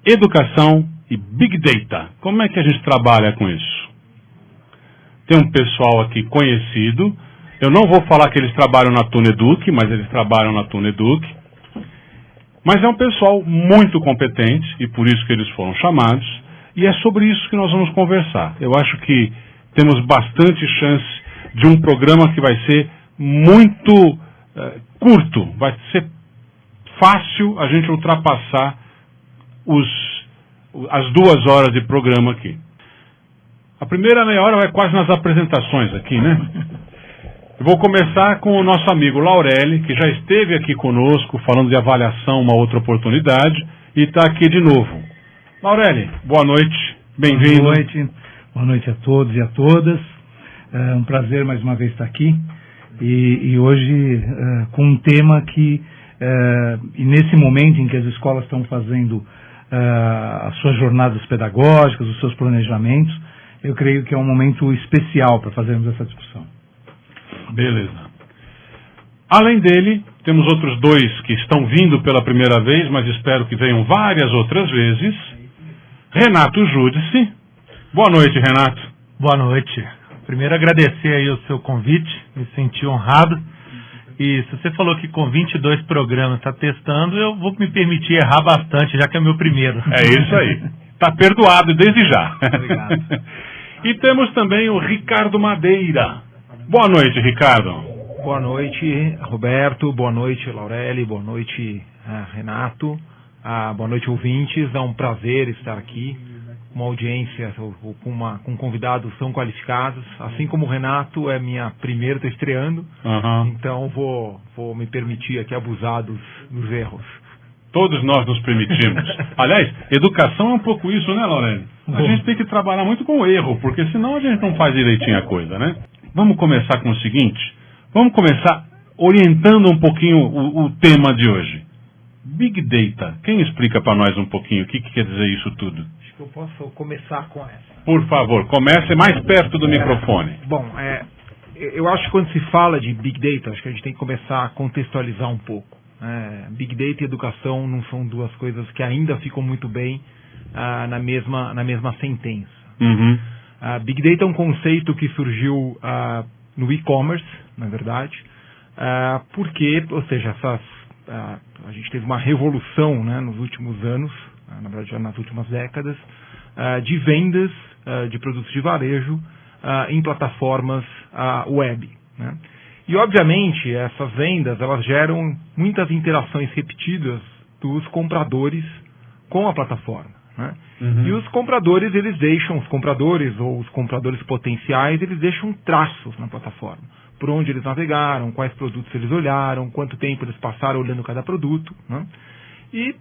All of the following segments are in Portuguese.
Educação e Big Data. Como é que a gente trabalha com isso? Tem um pessoal aqui conhecido. Eu não vou falar que eles trabalham na Tuneduc, mas eles trabalham na Tuneduc. Mas é um pessoal muito competente, e por isso que eles foram chamados, e é sobre isso que nós vamos conversar. Eu acho que temos bastante chance de um programa que vai ser muito curto, vai ser fácil a gente ultrapassar as 2 horas de programa aqui. A primeira meia hora vai quase nas apresentações aqui, né? Eu vou começar com o nosso amigo Laureli, que já esteve aqui conosco, falando de avaliação, uma outra oportunidade, e está aqui de novo. Laureli, boa noite, bem-vindo. Boa noite a todos e a todas. É um prazer mais uma vez estar aqui. E hoje com um tema que, e nesse momento em que as escolas estão fazendo as suas jornadas pedagógicas, os seus planejamentos, eu creio que é um momento especial para fazermos essa discussão. Beleza. Além dele, temos outros 2 que estão vindo pela primeira vez, mas espero que venham várias outras vezes. Renato Júdice. Boa noite, Renato. Boa noite. Primeiro agradecer aí o seu convite, me senti honrado. E se você falou que com 22 programas está testando, eu vou me permitir errar bastante, já que é meu primeiro. É isso aí. Está perdoado desde já. Obrigado. E temos também o Ricardo Madeira. Boa noite, Ricardo. Boa noite, Roberto. Boa noite, Laureli. Boa noite, Renato. Boa noite, ouvintes. É um prazer estar aqui. Uma audiência com convidados tão qualificados. Assim como o Renato, é minha primeira, estou estreando. Então vou me permitir aqui abusar dos erros. Todos nós nos permitimos. Aliás, educação é um pouco isso, né, Laureli? A gente tem que trabalhar muito com o erro, porque senão a gente não faz direitinho a coisa, né? Vamos começar com o seguinte, vamos começar orientando um pouquinho o tema de hoje. Big Data. Quem explica para nós um pouquinho o que quer dizer isso tudo? Acho que eu posso começar com essa. Por favor, comece mais perto do microfone. Bom, eu acho que quando se fala de Big Data, acho que a gente tem que começar a contextualizar um pouco. Big Data e educação não são 2 coisas que ainda ficam muito bem na mesma sentença. Uhum. Big Data é um conceito que surgiu no e-commerce, na verdade, porque, ou seja, a gente teve uma revolução, né, nos últimos anos, na verdade já nas últimas décadas, de vendas de produtos de varejo em plataformas web, né? E, obviamente, essas vendas elas geram muitas interações repetidas dos compradores com a plataforma, né? Uhum. E os compradores ou os compradores potenciais, eles deixam traços na plataforma. Por onde eles navegaram, quais produtos eles olharam, quanto tempo eles passaram olhando cada produto, né? E,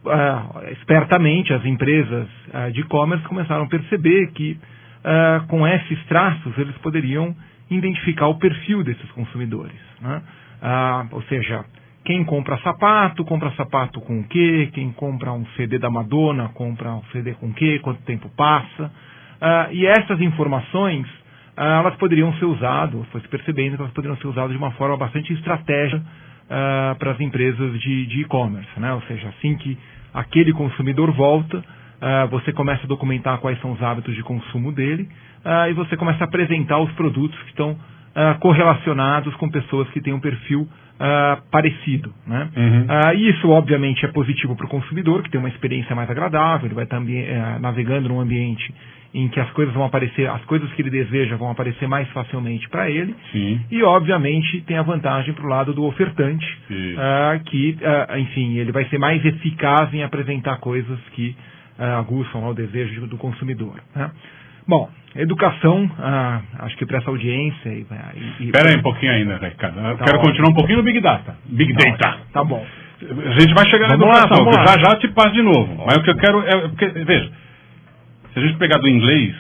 espertamente, as empresas de e-commerce começaram a perceber que, com esses traços, eles poderiam identificar o perfil desses consumidores, né? Ou seja, quem compra sapato com o quê? Quem compra um CD da Madonna, compra um CD com o quê? Quanto tempo passa? E essas informações, elas poderiam ser usadas, foi se percebendo que elas poderiam ser usadas de uma forma bastante estratégica para as empresas de e-commerce, né? Ou seja, assim que aquele consumidor volta, você começa a documentar quais são os hábitos de consumo dele, e você começa a apresentar os produtos que estão correlacionados com pessoas que têm um perfil parecido, né? Uhum. E isso, obviamente, é positivo para o consumidor, que tem uma experiência mais agradável, ele vai estar navegando num ambiente em que as coisas vão aparecer, as coisas que ele deseja vão aparecer mais facilmente para ele. Sim. E, obviamente, tem a vantagem para o lado do ofertante, que, enfim, ele vai ser mais eficaz em apresentar coisas que aguçam o desejo do consumidor, né? Bom, educação, acho que para essa audiência... Espera aí um pouquinho ainda, Ricardo. Eu quero bom. continuar um pouquinho no Big Data. Big Data. Tá bom. A gente vai chegar na educação, vamos lá. Já te passo de novo. Mas o que eu quero é... Porque, veja, se a gente pegar do inglês,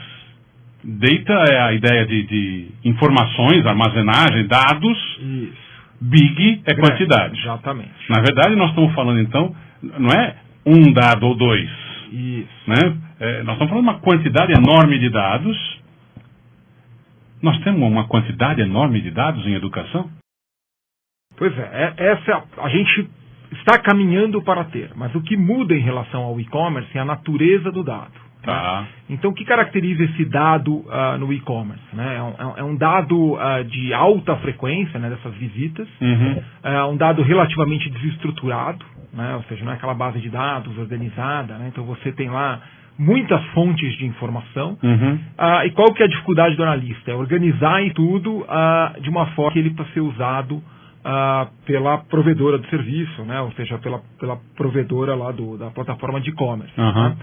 data é a ideia de informações, armazenagem, dados. Isso. Big é quantidade. Exatamente. Na verdade, nós estamos falando, então, não é um dado ou 2. Isso. Né? Nós estamos falando de uma quantidade enorme de dados. Nós temos uma quantidade enorme de dados em educação? Pois é, essa a gente está caminhando para ter. Mas o que muda em relação ao e-commerce é a natureza do dado. Tá. Né? Então, o que caracteriza esse dado no e-commerce? Né? É um dado de alta frequência, né, dessas visitas, é um dado relativamente desestruturado, né? Ou seja, não é aquela base de dados organizada, né? Então você tem lá muitas fontes de informação. E qual que é a dificuldade do analista? É organizar isso tudo de uma forma que ele possa ser usado pela provedora do serviço, né? Ou seja, pela provedora lá da plataforma de e-commerce. Né?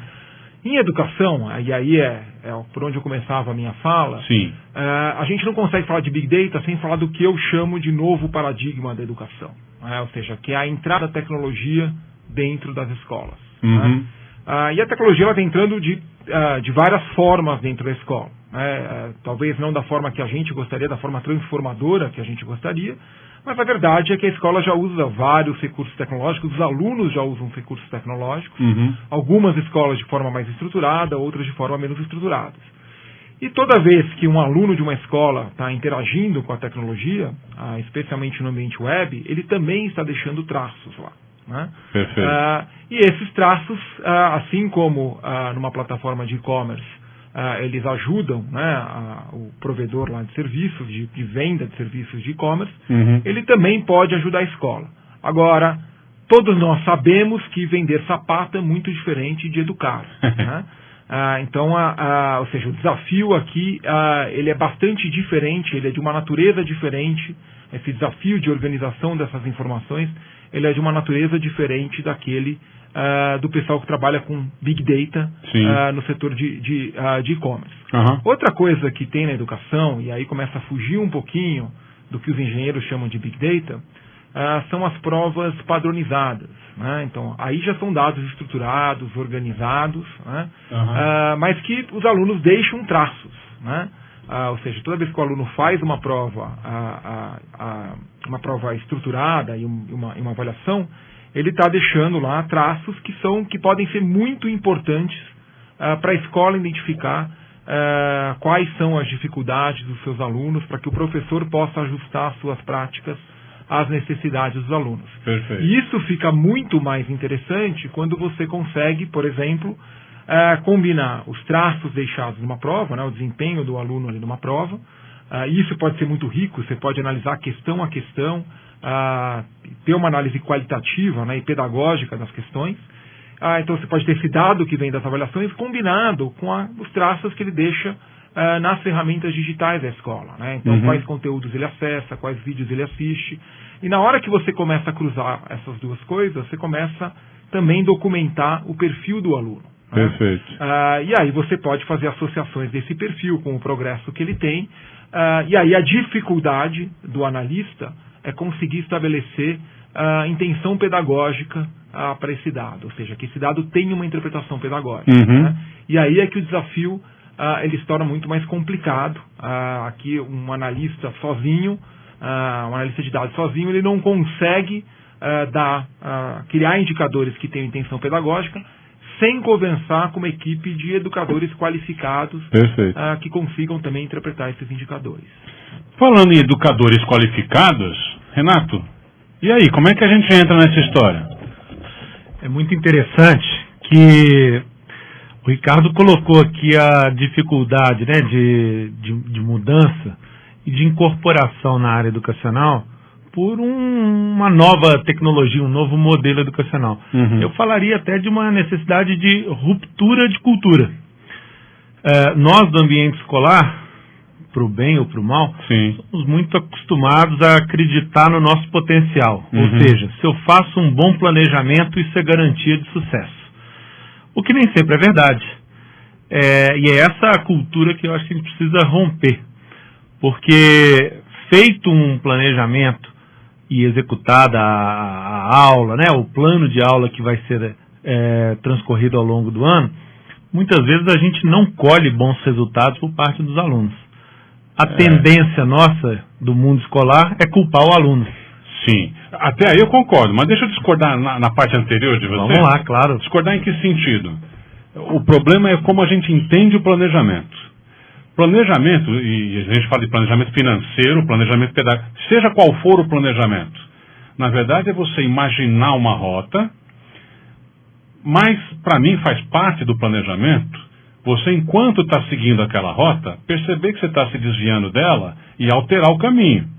Em educação, e aí é por onde eu começava a minha fala, a gente não consegue falar de Big Data sem falar do que eu chamo de novo paradigma da educação. Né? Ou seja, que é a entrada da tecnologia dentro das escolas. Né? E a tecnologia está entrando de várias formas dentro da escola. Talvez não da forma que a gente gostaria, da forma transformadora que a gente gostaria, mas a verdade é que a escola já usa vários recursos tecnológicos, os alunos já usam recursos tecnológicos, algumas escolas de forma mais estruturada, outras de forma menos estruturada. E toda vez que um aluno de uma escola está interagindo com a tecnologia, especialmente no ambiente web, ele também está deixando traços lá. Né? Perfeito. E esses traços, assim como numa plataforma de e-commerce, eles ajudam, né, o provedor lá de serviços, de venda de serviços de e-commerce, ele também pode ajudar a escola. Agora, todos nós sabemos que vender sapato é muito diferente de educar. Né? Então, ou seja, o desafio aqui ele é bastante diferente, ele é de uma natureza diferente. Esse desafio de organização dessas informações, ele é de uma natureza diferente daquele do pessoal que trabalha com Big Data no setor de e-commerce. Outra coisa que tem na educação, e aí começa a fugir um pouquinho do que os engenheiros chamam de Big Data, são as provas padronizadas. Né? Então, aí já são dados estruturados, organizados, né? Mas que os alunos deixam traços. Né? Ou seja, toda vez que o aluno faz uma prova estruturada e uma avaliação, ele está deixando lá traços que podem ser muito importantes para a escola identificar quais são as dificuldades dos seus alunos, para que o professor possa ajustar suas práticas às necessidades dos alunos. Perfeito. E isso fica muito mais interessante quando você consegue, por exemplo, combinar os traços deixados numa prova, né, o desempenho do aluno ali numa prova. Isso pode ser muito rico, você pode analisar questão a questão, ter uma análise qualitativa, né, e pedagógica das questões. Então você pode ter esse dado que vem das avaliações combinado com os traços que ele deixa nas ferramentas digitais da escola. Né? Então quais conteúdos ele acessa, quais vídeos ele assiste. E na hora que você começa a cruzar essas duas coisas, você começa também a documentar o perfil do aluno. Né? Perfeito. E aí você pode fazer associações desse perfil com o progresso que ele tem. E aí a dificuldade do analista é conseguir estabelecer a intenção pedagógica para esse dado, ou seja, que esse dado tenha uma interpretação pedagógica. Né? E aí é que o desafio ele se torna muito mais complicado. Aqui um analista sozinho, um analista de dados sozinho, ele não consegue criar indicadores que tenham intenção pedagógica sem conversar com uma equipe de educadores qualificados que consigam também interpretar esses indicadores. Falando em educadores qualificados, Renato, e aí, como é que a gente entra nessa história? É muito interessante que o Ricardo colocou aqui a dificuldade, né, de mudança e de incorporação na área educacional por uma nova tecnologia, um novo modelo educacional. Eu falaria até de uma necessidade de ruptura de cultura. Nós, do ambiente escolar, para o bem ou para o mal, somos muito acostumados a acreditar no nosso potencial. Ou seja, se eu faço um bom planejamento, isso é garantia de sucesso. O que nem sempre é verdade. E é essa a cultura que eu acho que a gente precisa romper. Porque, feito um planejamento e executada a aula, né, o plano de aula que vai ser transcorrido ao longo do ano, muitas vezes a gente não colhe bons resultados por parte dos alunos. A tendência nossa do mundo escolar é culpar o aluno. Sim, até aí eu concordo, mas deixa eu discordar na parte anterior de você. Vamos lá, claro. Discordar em que sentido? O problema é como a gente entende o planejamento. Planejamento, e a gente fala de planejamento financeiro, planejamento pedagógico, seja qual for o planejamento, Na verdade, é você imaginar uma rota, mas, para mim, faz parte do planejamento, você, enquanto está seguindo aquela rota, perceber que você está se desviando dela e alterar o caminho.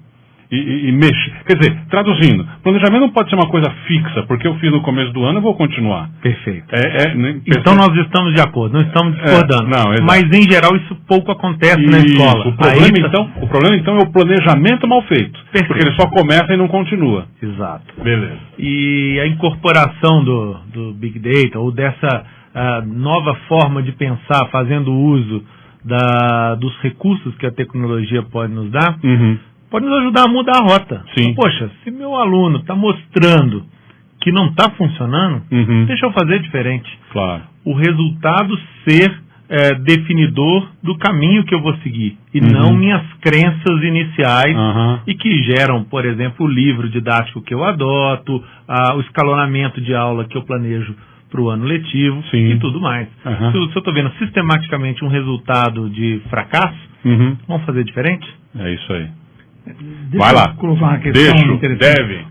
E mexer. Quer dizer, traduzindo, planejamento não pode ser uma coisa fixa, porque eu fiz no começo do ano, eu vou continuar. Perfeito. Perfeito. Então nós estamos de acordo, não estamos discordando. Mas, em geral, isso pouco acontece na escola. O problema, então, é o planejamento mal feito. Perfeito. Porque ele só começa e não continua. Exato. Beleza. E a incorporação do Big Data, ou dessa nova forma de pensar, fazendo uso dos recursos que a tecnologia pode nos dar, pode nos ajudar a mudar a rota. Sim. Então, poxa, se meu aluno está mostrando que não está funcionando, deixa eu fazer diferente. Claro. O resultado ser definidor do caminho que eu vou seguir, e não minhas crenças iniciais, e que geram, por exemplo, o livro didático que eu adoto, o escalonamento de aula que eu planejo para o ano letivo. Sim. E tudo mais. Se eu estou vendo sistematicamente um resultado de fracasso, vamos fazer diferente? É isso aí. Deixa Vai lá. Colocar uma questão interessante. Deve.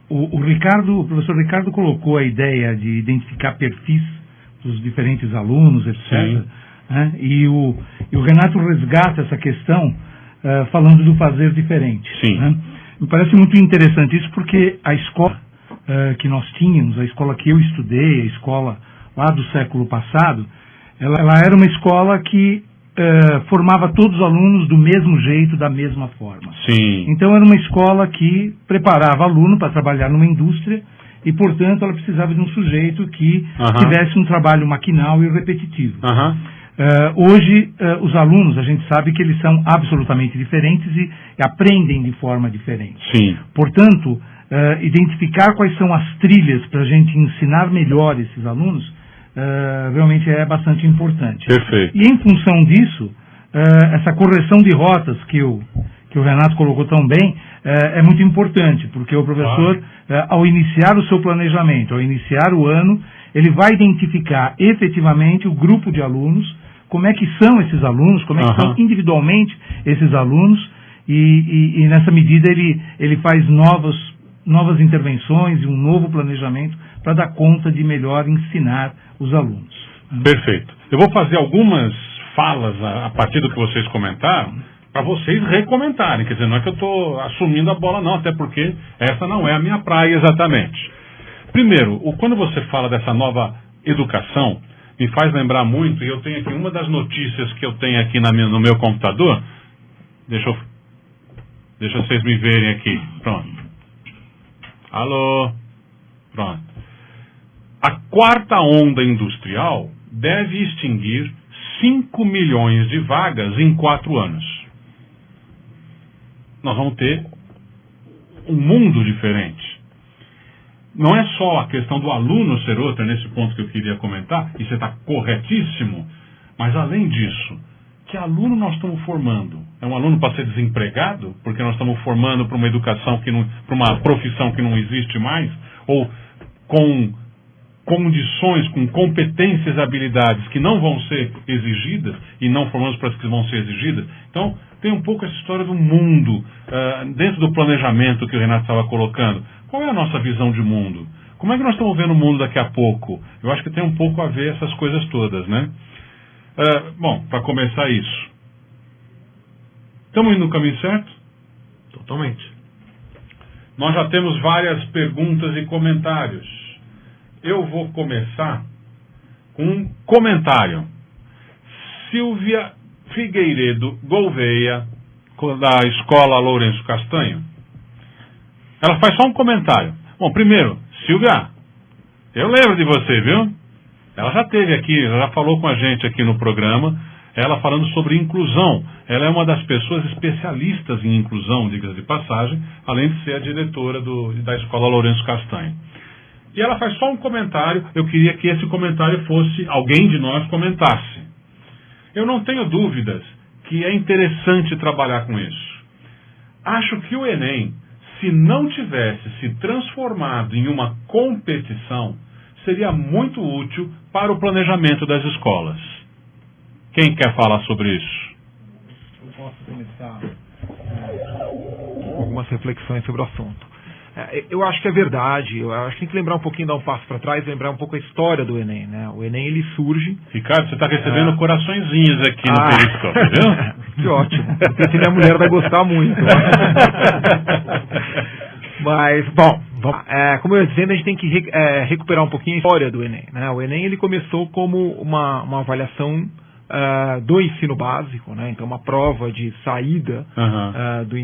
O professor Ricardo colocou a ideia de identificar perfis dos diferentes alunos, etc. E o Renato resgata essa questão falando do fazer diferente. Sim. Me parece muito interessante isso, porque a escola que nós tínhamos, a escola que eu estudei, a escola lá do século passado, ela era uma escola que formava todos os alunos do mesmo jeito, da mesma forma. Sim. Então era uma escola que preparava aluno para trabalhar numa indústria e, portanto, ela precisava de um sujeito que tivesse um trabalho maquinal e repetitivo. Hoje, os alunos, a gente sabe que eles são absolutamente diferentes e aprendem de forma diferente. Sim. Portanto, identificar quais são as trilhas para a gente ensinar melhor esses alunos realmente é bastante importante. Perfeito. E em função disso, essa correção de rotas que o Renato colocou tão bem é muito importante, porque o professor, ao iniciar o seu planejamento, ao iniciar o ano, ele vai identificar efetivamente o grupo de alunos, como é que são esses alunos, como é que são individualmente esses alunos, e nessa medida ele faz novas intervenções e um novo planejamento para dar conta de melhor ensinar os alunos. Perfeito. Eu vou fazer algumas falas a partir do que vocês comentaram, para vocês recomentarem. Quer dizer, não é que eu estou assumindo a bola não, até porque essa não é a minha praia exatamente. Primeiro, quando você fala dessa nova educação, me faz lembrar muito, e eu tenho aqui uma das notícias que eu tenho aqui no meu computador. Deixa vocês me verem aqui. Pronto. Alô? Pronto. A quarta onda industrial deve extinguir 5 milhões de vagas em 4 anos. Nós vamos ter um mundo diferente. Não é só a questão do aluno ser outra, nesse ponto que eu queria comentar, e você está corretíssimo, mas além disso, que aluno nós estamos formando? É um aluno para ser desempregado, porque nós estamos formando para uma educação para uma profissão que não existe mais, ou com condições, com competências e habilidades que não vão ser exigidas, e não formamos para as que vão ser exigidas? Então, tem um pouco essa história do mundo, dentro do planejamento que o Renato estava colocando. Qual é a nossa visão de mundo? Como é que nós estamos vendo o mundo daqui a pouco? Eu acho que tem um pouco a ver essas coisas todas, né? Bom, para começar isso. Estamos indo no caminho certo? Totalmente. Nós já temos várias perguntas e comentários. Eu vou começar com um comentário. Silvia Figueiredo Gouveia, da Escola Lourenço Castanho. Ela faz só um comentário. Bom, primeiro, Silvia, eu lembro de você, viu? Ela já esteve aqui, já falou com a gente aqui no programa, ela falando sobre inclusão. Ela é uma das pessoas especialistas em inclusão, diga-se de passagem, além de ser a diretora da Escola Lourenço Castanho. E ela faz só um comentário, eu queria que esse comentário fosse, alguém de nós comentasse. Eu não tenho dúvidas que é interessante trabalhar com isso. Acho que o Enem, se não tivesse se transformado em uma competição, seria muito útil para o planejamento das escolas. Quem quer falar sobre isso? Eu posso começar algumas reflexões sobre o assunto. Eu acho que é verdade. Eu acho que tem que lembrar um pouquinho, dar um passo para trás, lembrar um pouco a história do Enem, né? O Enem, ele surge... Ricardo, você está recebendo coraçõezinhos aqui no Periscope, viu? Que ótimo. Porque minha mulher vai gostar muito. Mas, bom, como eu ia dizendo, a gente tem que recuperar um pouquinho a história do Enem, né? O Enem, ele começou como uma avaliação do ensino básico, né? Então, uma prova de saída do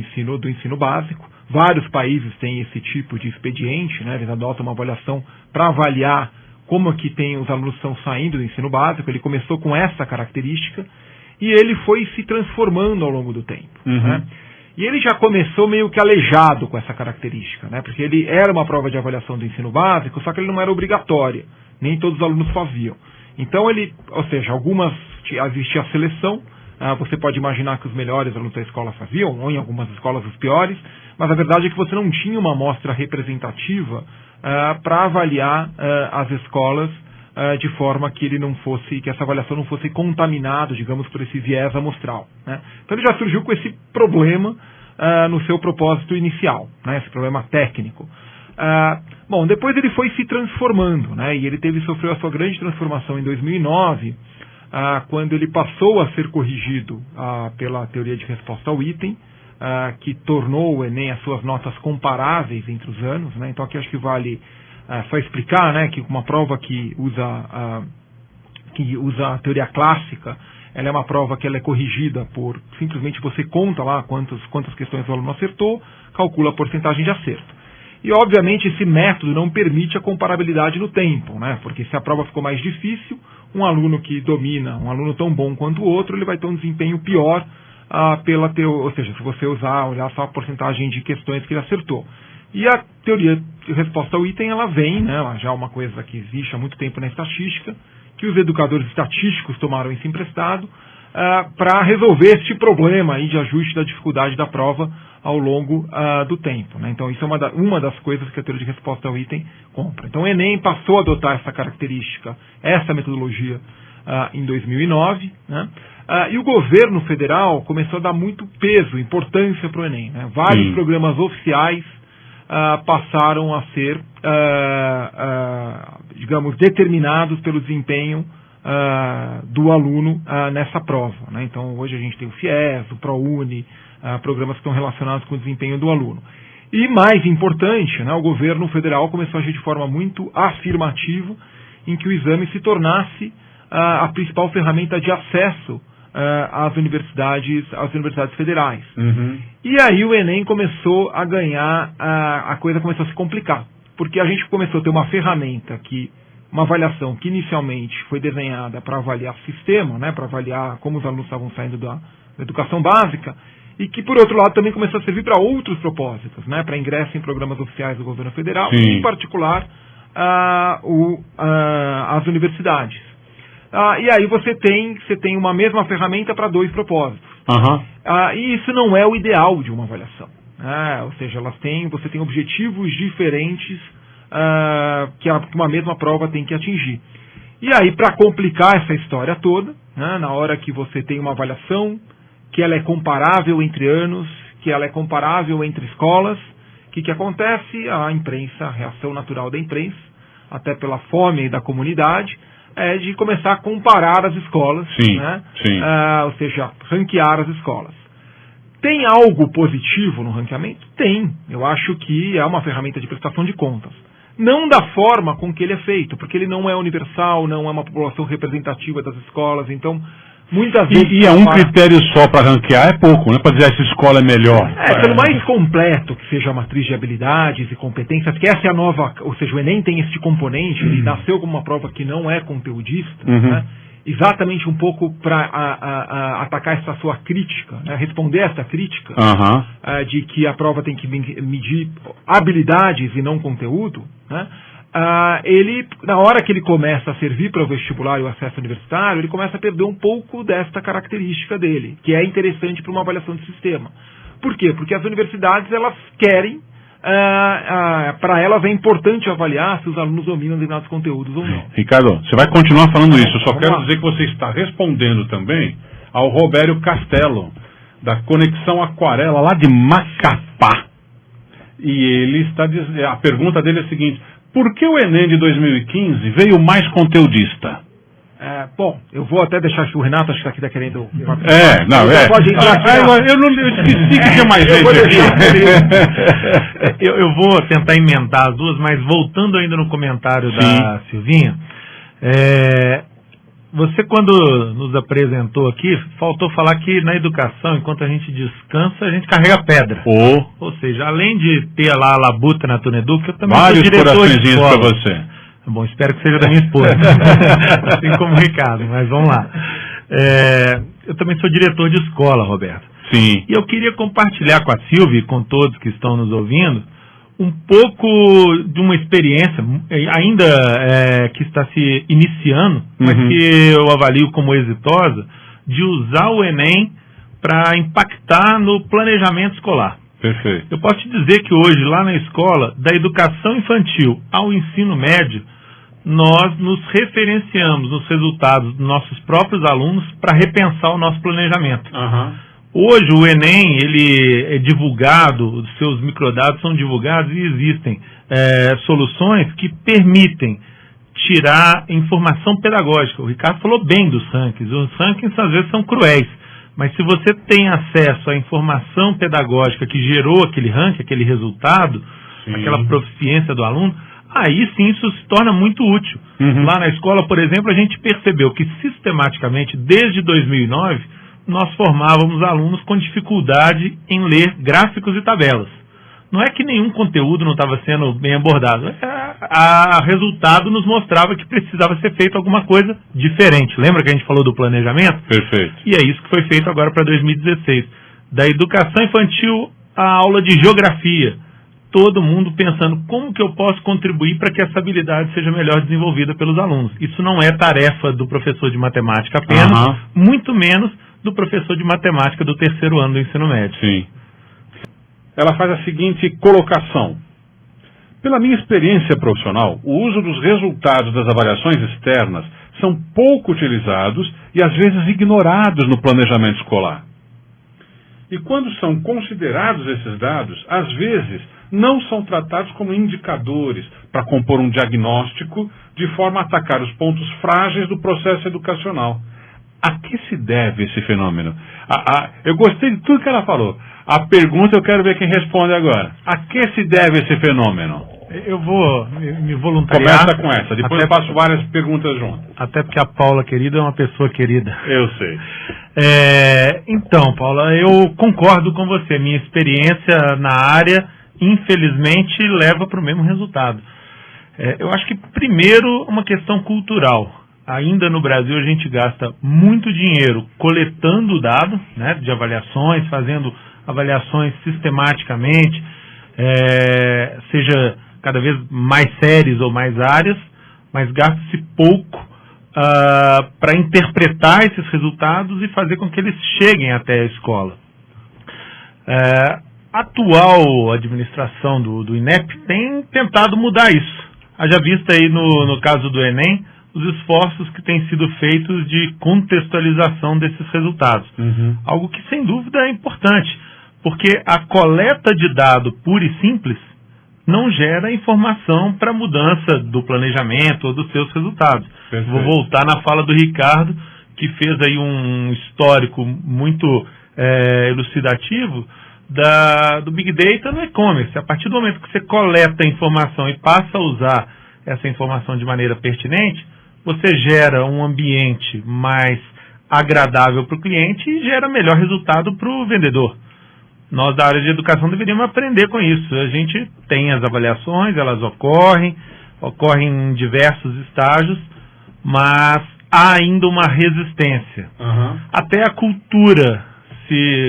ensino básico. Vários países têm esse tipo de expediente, né? Eles adotam uma avaliação para avaliar como que os alunos estão saindo do ensino básico. Ele começou com essa característica e ele foi se transformando ao longo do tempo, né? E ele já começou meio que aleijado com essa característica, né? Porque ele era uma prova de avaliação do ensino básico, só que ele não era obrigatória, nem todos os alunos faziam. Então existia a seleção. Você pode imaginar que os melhores alunos da escola faziam, ou em algumas escolas os piores, mas a verdade é que você não tinha uma amostra representativa para avaliar as escolas de forma que que essa avaliação não fosse contaminada, digamos, por esse viés amostral, né? Então ele já surgiu com esse problema no seu propósito inicial, né? Esse problema técnico. Bom, depois ele foi se transformando, né? E ele sofreu a sua grande transformação em 2009, quando ele passou a ser corrigido pela teoria de resposta ao item, que tornou o Enem as suas notas comparáveis entre os anos, né? Então aqui acho que vale só explicar, né, que uma prova que usa a teoria clássica, ela é uma prova que ela é corrigida por simplesmente você conta lá quantas questões o aluno acertou, calcula a porcentagem de acerto. E obviamente esse método não permite a comparabilidade no tempo, né? Porque se a prova ficou mais difícil, um aluno que domina, um aluno tão bom quanto o outro, ele vai ter um desempenho pior ou seja, se você olhar só a porcentagem de questões que ele acertou. E a teoria de resposta ao item, ela vem, né? Ela já é uma coisa que existe há muito tempo na estatística, que os educadores estatísticos tomaram isso emprestado para resolver este problema aí de ajuste da dificuldade da prova ao longo do tempo, né? Então isso é uma das coisas que a teoria de resposta ao item compra. Então o Enem passou a adotar essa característica, essa metodologia em 2009, né? E o governo federal começou a dar muito peso, importância para o Enem, né? Vários programas oficiais passaram a ser, digamos, determinados pelo desempenho do aluno nessa prova, né? Então hoje a gente tem o FIES, o ProUni, programas que estão relacionados com o desempenho do aluno. E mais importante, né, o governo federal começou a agir de forma muito afirmativa em que o exame se tornasse a principal ferramenta de acesso às universidades federais. E aí o Enem começou a ganhar, a coisa começou a se complicar, porque a gente começou a ter uma ferramenta uma avaliação que inicialmente foi desenhada para avaliar o sistema, né, para avaliar como os alunos estavam saindo da educação básica, e que, por outro lado, também começou a servir para outros propósitos, né, para ingresso em programas oficiais do governo federal, e, em particular, as universidades. E aí você tem uma mesma ferramenta para dois propósitos. E isso não é o ideal de uma avaliação, né? Ou seja, você tem objetivos diferentes que uma mesma prova tem que atingir. E aí, para complicar essa história toda, né, na hora que você tem uma avaliação que ela é comparável entre anos, que ela é comparável entre escolas, o que acontece? A imprensa, a reação natural da imprensa, até pela fome da comunidade, é de começar a comparar as escolas, né? Ou seja, ranquear as escolas. Tem algo positivo no ranqueamento? Tem. Eu acho que é uma ferramenta de prestação de contas. Não da forma com que ele é feito, porque ele não é universal, não é uma população representativa das escolas, então muitas vezes... E é um critério só para ranquear é pouco, né? Para dizer essa escola é melhor. Pelo mais completo que seja a matriz de habilidades e competências, que essa é a nova... Ou seja, o Enem tem esse componente, ele nasceu como uma prova que não é conteudista, né? Exatamente um pouco para atacar essa sua crítica, né? Responder essa crítica de que a prova tem que medir habilidades e não conteúdo, né? Ele, na hora que ele começa a servir para o vestibular e o acesso universitário, ele começa a perder um pouco desta característica dele, que é interessante para uma avaliação de sistema. Por quê? Porque as universidades, elas querem, para elas é importante avaliar se os alunos dominam determinados conteúdos ou não. Ricardo, você vai continuar falando isso, eu só quero dizer que você está respondendo também ao Robério Castelo, da Conexão Aquarela, lá de Macapá. E ele está dizendo, a pergunta dele é a seguinte: por que o Enem de 2015 veio mais conteudista? Bom, eu vou até deixar que o Renato, acho que está querendo... Pode entrar. Eu esqueci que tinha mais gente aqui. Eu vou tentar emendar as duas, mas voltando ainda no comentário da Silvinha, você quando nos apresentou aqui, faltou falar que na educação, enquanto a gente descansa, a gente carrega pedra. Ou seja, além de ter lá a labuta na Tuneduc, eu também sou diretor de escola. Para você. Bom, espero que seja da minha esposa, assim como o Ricardo, mas vamos lá. Eu também sou diretor de escola, Roberto. Sim. E eu queria compartilhar com a Silvia e com todos que estão nos ouvindo um pouco de uma experiência, ainda que está se iniciando, mas que eu avalio como exitosa, de usar o Enem para impactar no planejamento escolar. Perfeito. Eu posso te dizer que hoje, lá na escola, da educação infantil ao ensino médio, nós nos referenciamos nos resultados dos nossos próprios alunos para repensar o nosso planejamento. Hoje o Enem, ele é divulgado, os seus microdados são divulgados e existem soluções que permitem tirar informação pedagógica. O Ricardo falou bem dos rankings. Os rankings às vezes são cruéis, mas se você tem acesso à informação pedagógica que gerou aquele ranking, aquele resultado, aquela proficiência do aluno, aí sim isso se torna muito útil. Lá na escola, por exemplo, a gente percebeu que sistematicamente, desde 2009, nós formávamos alunos com dificuldade em ler gráficos e tabelas. Não é que nenhum conteúdo não estava sendo bem abordado. O resultado nos mostrava que precisava ser feito alguma coisa diferente. Lembra que a gente falou do planejamento? Perfeito. E é isso que foi feito agora para 2016. Da educação infantil à aula de geografia. Todo mundo pensando como que eu posso contribuir para que essa habilidade seja melhor desenvolvida pelos alunos. Isso não é tarefa do professor de matemática apenas, muito menos do professor de matemática do 3º ano do ensino médio. Sim. Ela faz a seguinte colocação: pela minha experiência profissional, o uso dos resultados das avaliações externas são pouco utilizados e às vezes ignorados no planejamento escolar. E quando são considerados esses dados, às vezes não são tratados como indicadores para compor um diagnóstico de forma a atacar os pontos frágeis do processo educacional. A que se deve esse fenômeno? Eu gostei de tudo que ela falou. A pergunta eu quero ver quem responde agora. A que se deve esse fenômeno? Eu vou me voluntariar. Começa com essa, depois eu faço várias perguntas juntas. Até porque a Paula querida é uma pessoa querida. Eu sei. Então, Paula, eu concordo com você. Minha experiência na área, infelizmente, leva para o mesmo resultado. Eu acho que, primeiro, uma questão cultural. Ainda no Brasil a gente gasta muito dinheiro coletando o dado, né, de avaliações, fazendo avaliações sistematicamente, seja cada vez mais séries ou mais áreas, mas gasta-se pouco para interpretar esses resultados e fazer com que eles cheguem até a escola. A atual administração do INEP tem tentado mudar isso. Haja vista aí no caso do Enem, os esforços que têm sido feitos de contextualização desses resultados. Algo que, sem dúvida, é importante, porque a coleta de dado pura e simples não gera informação para mudança do planejamento ou dos seus resultados. Perfeito. Vou voltar na fala do Ricardo, que fez aí um histórico muito elucidativo do Big Data no e-commerce. A partir do momento que você coleta a informação e passa a usar essa informação de maneira pertinente, você gera um ambiente mais agradável para o cliente e gera melhor resultado para o vendedor. Nós da área de educação deveríamos aprender com isso. A gente tem as avaliações, elas ocorrem em diversos estágios, mas há ainda uma resistência. Até a cultura,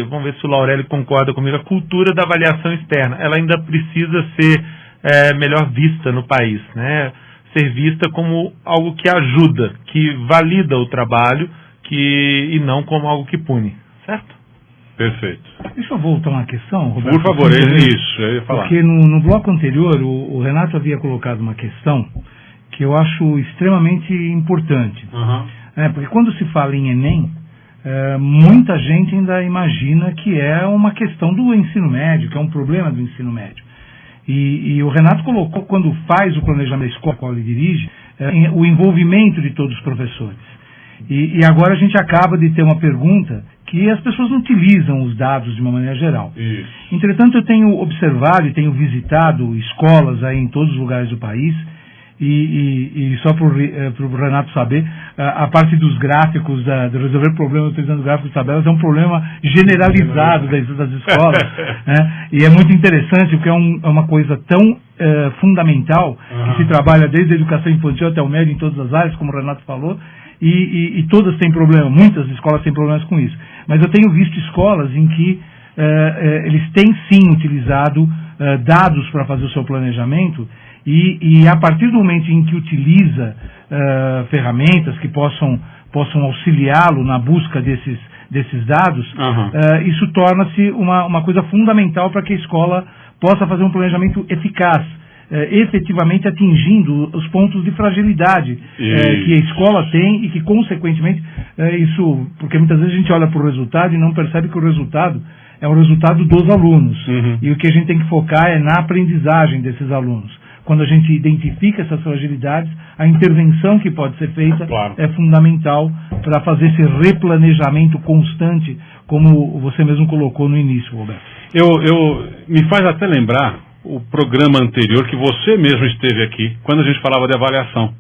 vamos ver se o Laurélio concorda comigo, a cultura da avaliação externa, ela ainda precisa ser melhor vista no país, né? Ser vista como algo que ajuda, que valida o trabalho, e não como algo que pune, certo? Perfeito. Deixa eu voltar uma questão, Roberto. Por favor, isso, eu ia falar. Porque no bloco anterior, o Renato havia colocado uma questão que eu acho extremamente importante. Porque quando se fala em Enem, muita gente ainda imagina que é uma questão do ensino médio, que é um problema do ensino médio. E o Renato colocou, quando faz o planejamento da escola, qual ele dirige, o envolvimento de todos os professores. E agora a gente acaba de ter uma pergunta que as pessoas não utilizam os dados de uma maneira geral. Isso. Entretanto, eu tenho observado e tenho visitado escolas aí em todos os lugares do país, e só para o Renato saber, a parte dos gráficos, de resolver problemas utilizando gráficos e tabelas, é um problema generalizado das escolas. Né? E é muito interessante, porque é uma coisa tão fundamental, que se trabalha desde a educação infantil até o médio, em todas as áreas, como o Renato falou, e todas têm problema, muitas escolas têm problemas com isso. Mas eu tenho visto escolas em que eles têm sim utilizado dados para fazer o seu planejamento, e a partir do momento em que utiliza ferramentas que possam auxiliá-lo na busca desses dados, isso torna-se uma coisa fundamental para que a escola possa fazer um planejamento eficaz, efetivamente atingindo os pontos de fragilidade que a escola tem, e que, consequentemente, porque muitas vezes a gente olha para o resultado e não percebe que o resultado é o resultado dos alunos. E o que a gente tem que focar é na aprendizagem desses alunos. Quando a gente identifica essas fragilidades, a intervenção que pode ser feita é fundamental para fazer esse replanejamento constante, como você mesmo colocou no início, Roberto. Me faz até lembrar o programa anterior que você mesmo esteve aqui, quando a gente falava de avaliação.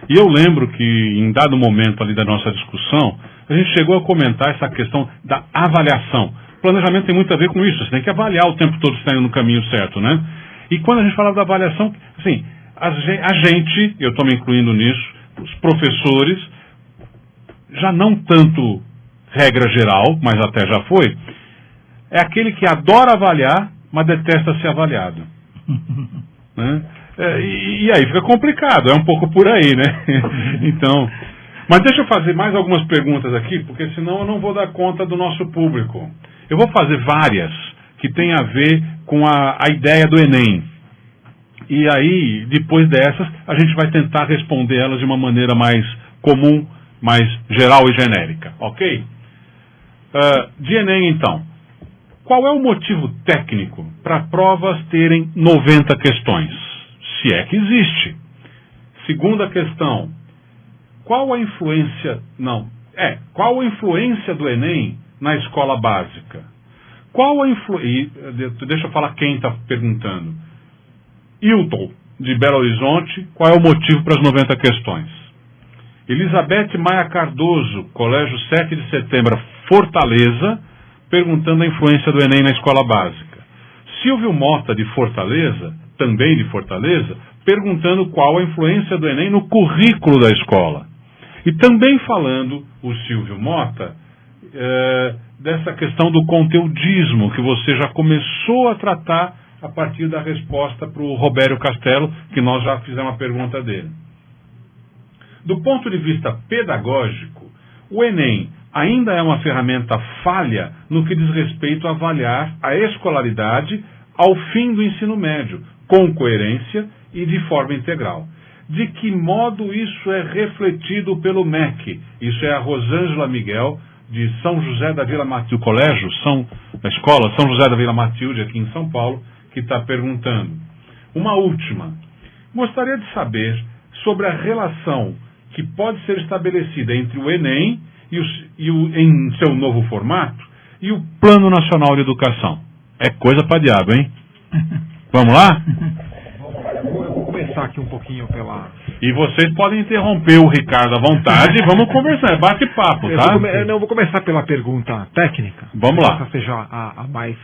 E eu lembro que, em dado momento ali da nossa discussão, a gente chegou a comentar essa questão da avaliação. O planejamento tem muito a ver com isso, você tem que avaliar o tempo todo se está indo no caminho certo, né? E quando a gente falava da avaliação, assim, a gente, eu estou me incluindo nisso, os professores, já não tanto regra geral, mas até já foi, é aquele que adora avaliar, mas detesta ser avaliado. Né? E aí fica complicado, é um pouco por aí, né? Então, mas deixa eu fazer mais algumas perguntas aqui, porque senão eu não vou dar conta do nosso público. Eu vou fazer várias que têm a ver com a ideia do Enem. E aí, depois dessas, a gente vai tentar responder elas de uma maneira mais comum, mais geral e genérica, ok? De Enem, então. Qual é o motivo técnico para provas terem 90 questões? Se é que existe. Segunda questão. Qual a influência do Enem na escola básica? Deixa eu falar quem está perguntando. Hilton, de Belo Horizonte, qual é o motivo para as 90 questões? Elizabeth Maia Cardoso, Colégio 7 de Setembro, Fortaleza, perguntando a influência do Enem na escola básica. Silvio Mota, de Fortaleza, também de Fortaleza, perguntando qual a influência do Enem no currículo da escola. E também falando, o Silvio Mota, dessa questão do conteudismo, que você já começou a tratar a partir da resposta para o Robério Castelo, que nós já fizemos uma pergunta dele. Do ponto de vista pedagógico, o Enem ainda é uma ferramenta falha no que diz respeito a avaliar a escolaridade ao fim do ensino médio, com coerência e de forma integral. De que modo isso é refletido pelo MEC? Isso é a Rosângela Miguel, de São José da Vila Matilde, da escola São José da Vila Matilde, aqui em São Paulo, que está perguntando. Uma última. Gostaria de saber sobre a relação que pode ser estabelecida entre o Enem em seu novo formato e o Plano Nacional de Educação. É coisa para diabo, hein? Vamos lá? Eu vou começar aqui um pouquinho pela... E vocês podem interromper o Ricardo à vontade e vamos conversar, é bate-papo, tá? Eu vou começar pela pergunta técnica. Vamos lá. Essa seja a mais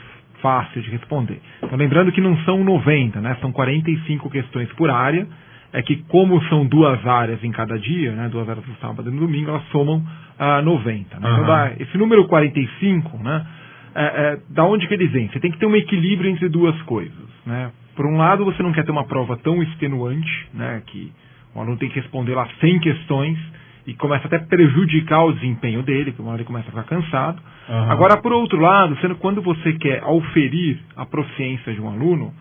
fácil de responder. Então, lembrando que não são 90, né? São 45 questões por área. É que, como são 2 áreas em cada dia, né? 2 áreas no sábado e no domingo, elas somam 90. Né? Então, esse número 45, né? Da onde que ele vem? Você tem que ter um equilíbrio entre duas coisas, né? Por um lado, você não quer ter uma prova tão extenuante, né? Que o aluno tem que responder lá 100 questões e começa até a prejudicar o desempenho dele, porque uma hora ele começa a ficar cansado. Agora, por outro lado, quando você quer auferir a proficiência de um aluno,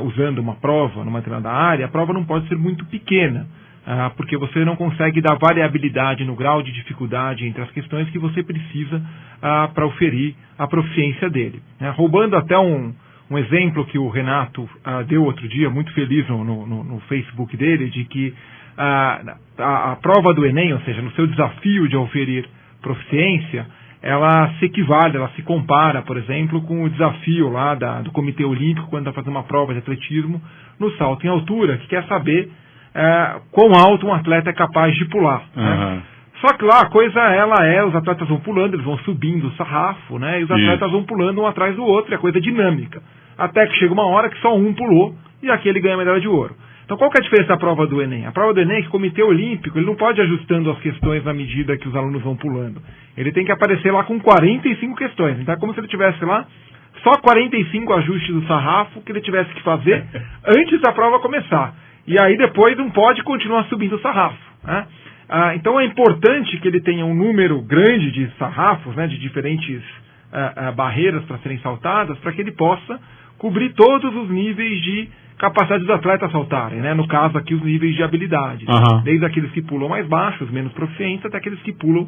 usando uma prova numa determinada área, a prova não pode ser muito pequena, porque você não consegue dar variabilidade no grau de dificuldade entre as questões que você precisa para auferir a proficiência dele. Roubando até um Um exemplo que o Renato deu outro dia, muito feliz no Facebook dele, de que a prova do Enem, ou seja, no seu desafio de oferir proficiência, ela se equivale, ela se compara, por exemplo, com o desafio lá do Comitê Olímpico, quando está fazendo uma prova de atletismo no salto em altura, que quer saber quão alto um atleta é capaz de pular. Né? Só que lá a coisa, os atletas vão pulando, eles vão subindo o sarrafo, né? E os atletas vão pulando um atrás do outro, é coisa dinâmica. Até que chega uma hora que só um pulou e aquele ganha a medalha de ouro. Então qual que é a diferença da prova do Enem? A prova do Enem é que o Comitê Olímpico ele não pode ir ajustando as questões na medida que os alunos vão pulando. Ele tem que aparecer lá com 45 questões. Então é como se ele tivesse lá só 45 ajustes do sarrafo que ele tivesse que fazer antes da prova começar. E aí depois não pode continuar subindo o sarrafo, né? Então é importante que ele tenha um número grande de sarrafos, né, de diferentes barreiras para serem saltadas, para que ele possa cobrir todos os níveis de capacidade dos atletas saltarem, né? No caso aqui os níveis de habilidade, desde aqueles que pulam mais baixos, menos proficientes, até aqueles que pulam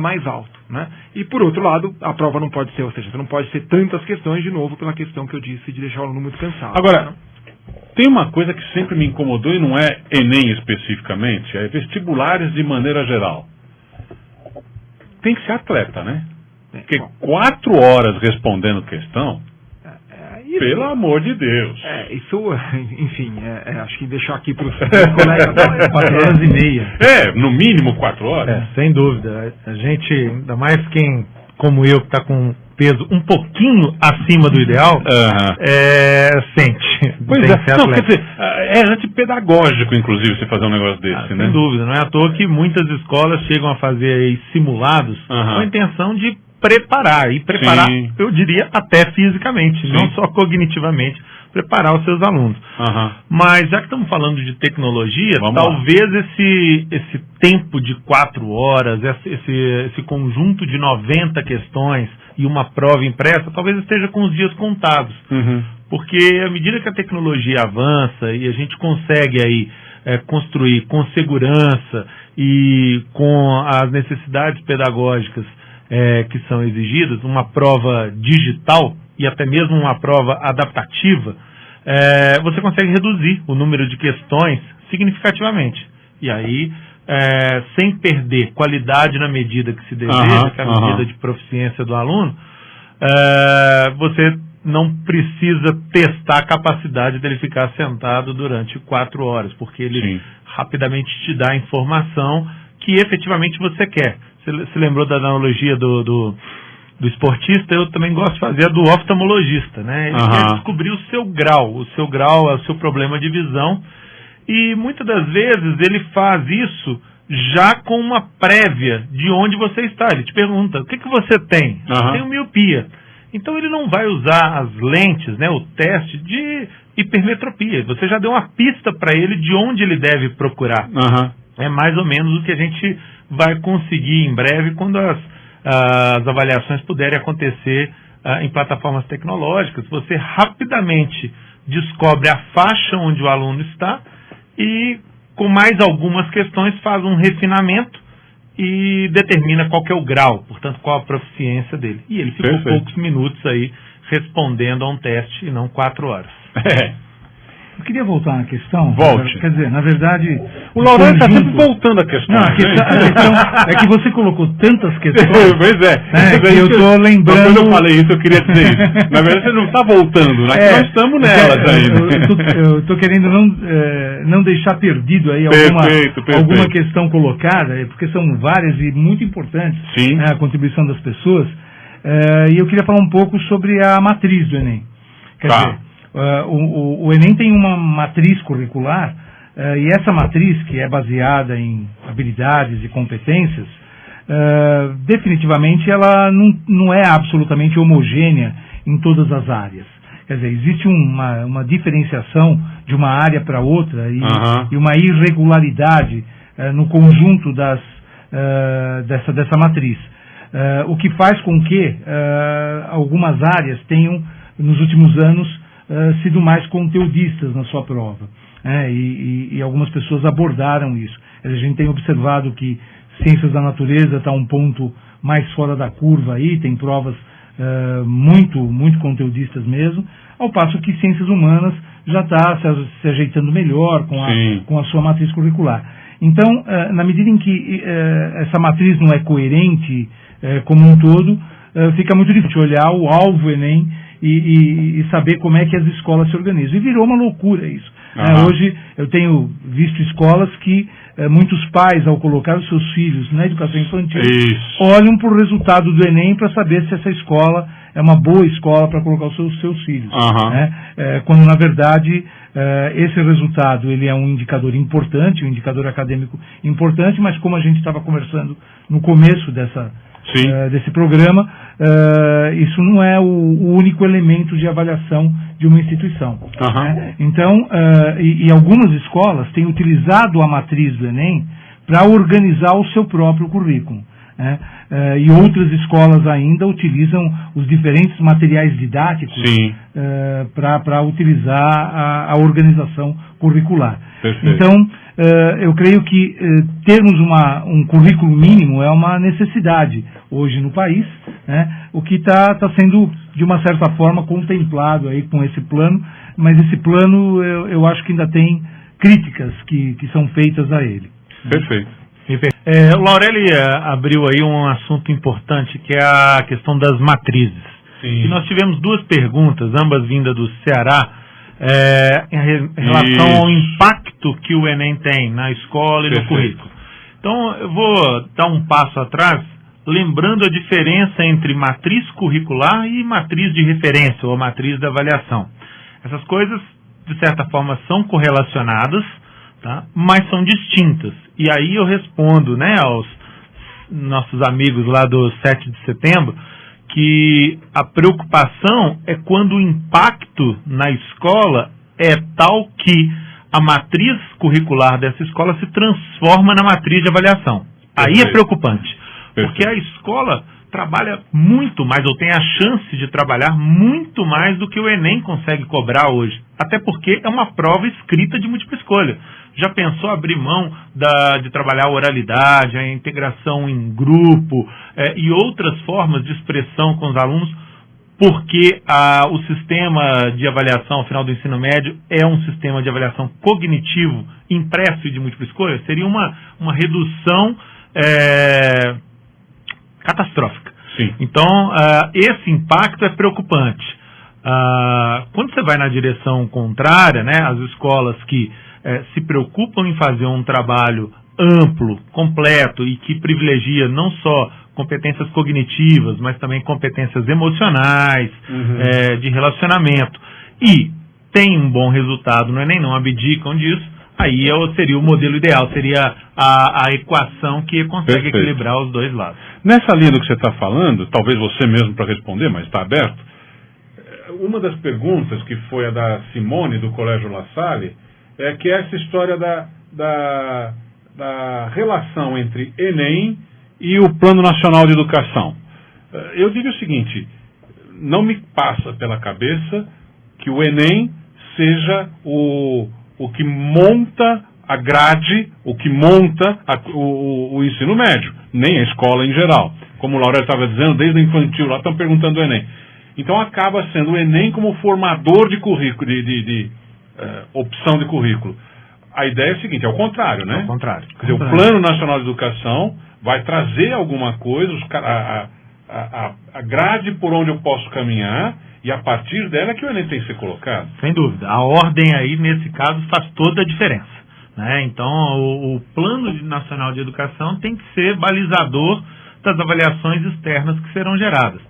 mais alto, né? E por outro lado, a prova não pode ser, ou seja, não pode ser tantas questões, de novo, pela questão que eu disse de deixar o aluno muito cansado. Agora, tem uma coisa que sempre me incomodou, e não é Enem especificamente, é vestibulares de maneira geral. Tem que ser atleta, né? Porque 4 horas respondendo questão, pelo amor de Deus. Isso, enfim, acho que deixar aqui para os colegas 4 horas e meia. No mínimo 4 horas. Sem dúvida. A gente, ainda mais quem, como eu, que está com peso um pouquinho acima do ideal, sente. Pois não, quer dizer, é antipedagógico, inclusive, você fazer um negócio desse, né? Sem dúvida. Não é à toa que muitas escolas chegam a fazer aí simulados com a intenção de preparar, eu diria, até fisicamente, não só cognitivamente, preparar os seus alunos. Mas, já que estamos falando de tecnologia, talvez esse tempo de 4 horas, esse conjunto de 90 questões e uma prova impressa, talvez esteja com os dias contados. Porque, à medida que a tecnologia avança e a gente consegue aí construir com segurança e com as necessidades pedagógicas que são exigidas, uma prova digital e até mesmo uma prova adaptativa, você consegue reduzir o número de questões significativamente. E aí, sem perder qualidade na medida que se deseja, que é a medida de proficiência do aluno, você não precisa testar a capacidade dele ficar sentado durante 4 horas, porque ele rapidamente te dá a informação que efetivamente você quer. Você se lembrou da analogia do esportista? Eu também gosto de fazer a do oftalmologista, né? Ele quer descobrir o seu grau, o seu problema de visão, e muitas das vezes ele faz isso já com uma prévia de onde você está. Ele te pergunta, o que você tem? Eu tenho miopia. Então ele não vai usar as lentes, né, o teste de hipermetropia. Você já deu uma pista para ele de onde ele deve procurar. É mais ou menos o que a gente vai conseguir em breve quando as avaliações puderem acontecer em plataformas tecnológicas. Você rapidamente descobre a faixa onde o aluno está e, com mais algumas questões, faz um refinamento e determina qual que é o grau, portanto, qual a proficiência dele. E ele ficou poucos minutos aí respondendo a um teste e não 4 horas. Eu queria voltar na questão. Volte. Quer dizer, na verdade... O Laurent está sempre voltando à questão. Não, a questão é que você colocou tantas questões... Pois que eu estou lembrando... Quando eu falei isso, eu queria dizer isso. Na verdade, você não está voltando, né? Nós estamos nelas ainda. Eu estou querendo não deixar perdido aí alguma questão colocada, porque são várias e muito importantes, né, a contribuição das pessoas. E eu queria falar um pouco sobre a matriz do Enem. Quer dizer, o Enem tem uma matriz curricular, e essa matriz, que é baseada em habilidades e competências, definitivamente ela não é absolutamente homogênea em todas as áreas. Quer dizer, existe uma diferenciação de uma área para outra e uma irregularidade no conjunto dessa matriz. O que faz com que algumas áreas tenham, nos últimos anos, sido mais conteudistas na sua prova. E algumas pessoas abordaram isso. A gente tem observado que ciências da natureza está um ponto mais fora da curva aí, tem provas muito conteudistas mesmo, ao passo que ciências humanas já está se ajeitando melhor com a sua matriz curricular. Então, na medida em que essa matriz não é coerente como um todo, fica muito difícil olhar o alvo Enem e saber como é que as escolas se organizam. E virou uma loucura isso. Hoje eu tenho visto escolas que muitos pais, ao colocar os seus filhos na educação infantil, olham para o resultado do Enem para saber se essa escola é uma boa escola para colocar os seus filhos. Quando, na verdade, esse resultado ele é um indicador importante, um indicador acadêmico importante, mas como a gente estava conversando no começo desse programa, isso não é o único elemento de avaliação de uma instituição. Então, e algumas escolas têm utilizado a matriz do Enem para organizar o seu próprio currículo. E outras escolas ainda utilizam os diferentes materiais didáticos para utilizar a organização curricular. Perfeito. Então, eu creio que termos um currículo mínimo é uma necessidade hoje no país, o que está sendo, de uma certa forma, contemplado aí com esse plano, mas esse plano eu acho que ainda tem críticas que são feitas a ele. Perfeito. O Laurelli abriu aí um assunto importante, que é a questão das matrizes. E nós tivemos duas perguntas, ambas vindas do Ceará, em relação ao impacto que o Enem tem na escola e no currículo. Então, eu vou dar um passo atrás, lembrando a diferença entre matriz curricular e matriz de referência, ou matriz de avaliação. Essas coisas, de certa forma, são correlacionadas, mas são distintas. E aí eu respondo aos nossos amigos lá do 7 de setembro, que a preocupação é quando o impacto na escola é tal que a matriz curricular dessa escola se transforma na matriz de avaliação. Aí é preocupante, porque a escola trabalha muito mais, ou tem a chance de trabalhar muito mais do que o Enem consegue cobrar hoje. Até porque é uma prova escrita de múltipla escolha. Já pensou abrir mão de trabalhar a oralidade, a integração em grupo e outras formas de expressão com os alunos, porque o sistema de avaliação ao final do ensino médio é um sistema de avaliação cognitivo, impresso e de múltipla escolha? Seria uma redução catastrófica. Então, esse impacto é preocupante. Quando você vai na direção contrária, as escolas que se preocupam em fazer um trabalho amplo, completo e que privilegia não só competências cognitivas, mas também competências emocionais, de relacionamento, e tem um bom resultado no Enem, não abdicam disso, aí seria o modelo ideal, seria a equação que consegue equilibrar os dois lados. Nessa linha do que você está falando, talvez você mesmo para responder, mas está aberto, uma das perguntas, que foi a da Simone, do Colégio La Salle, é que essa história da relação entre Enem e o Plano Nacional de Educação. Eu digo o seguinte, não me passa pela cabeça que o Enem seja o que monta a grade, o que monta o ensino médio, nem a escola em geral. Como o Laurel estava dizendo, desde o infantil, lá estão perguntando do Enem. Então acaba sendo o Enem como formador de currículo, de opção de currículo. A ideia é a seguinte, é o contrário, né? É o contrário. Quer dizer, o Plano Nacional de Educação vai trazer alguma coisa, a grade por onde eu posso caminhar, e a partir dela é que o Enem tem que ser colocado. Sem dúvida. A ordem aí, nesse caso, faz toda a diferença. Então, o Plano Nacional de Educação tem que ser balizador das avaliações externas que serão geradas.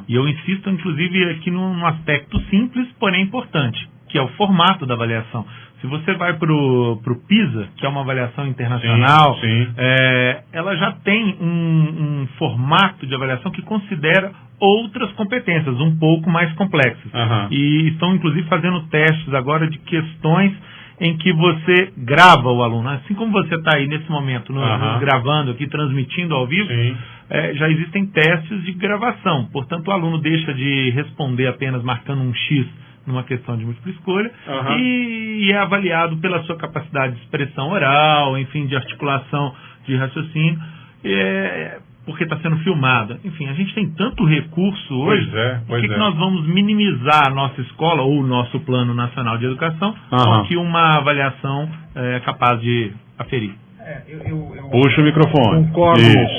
E eu insisto, inclusive, aqui num aspecto simples, porém importante, que é o formato da avaliação. Se você vai para o PISA, que é uma avaliação internacional, ela já tem um formato de avaliação que considera outras competências um pouco mais complexas. E estão, inclusive, fazendo testes agora de questões em que você grava o aluno. Assim como você está aí nesse momento, nos gravando aqui, transmitindo ao vivo, já existem testes de gravação. Portanto, o aluno deixa de responder apenas marcando um X numa questão de múltipla escolha e é avaliado pela sua capacidade de expressão oral, enfim, de articulação de raciocínio, porque está sendo filmada. Enfim, a gente tem tanto recurso hoje, por que nós vamos minimizar a nossa escola ou o nosso Plano Nacional de Educação com que uma avaliação é capaz de aferir? Puxa o microfone.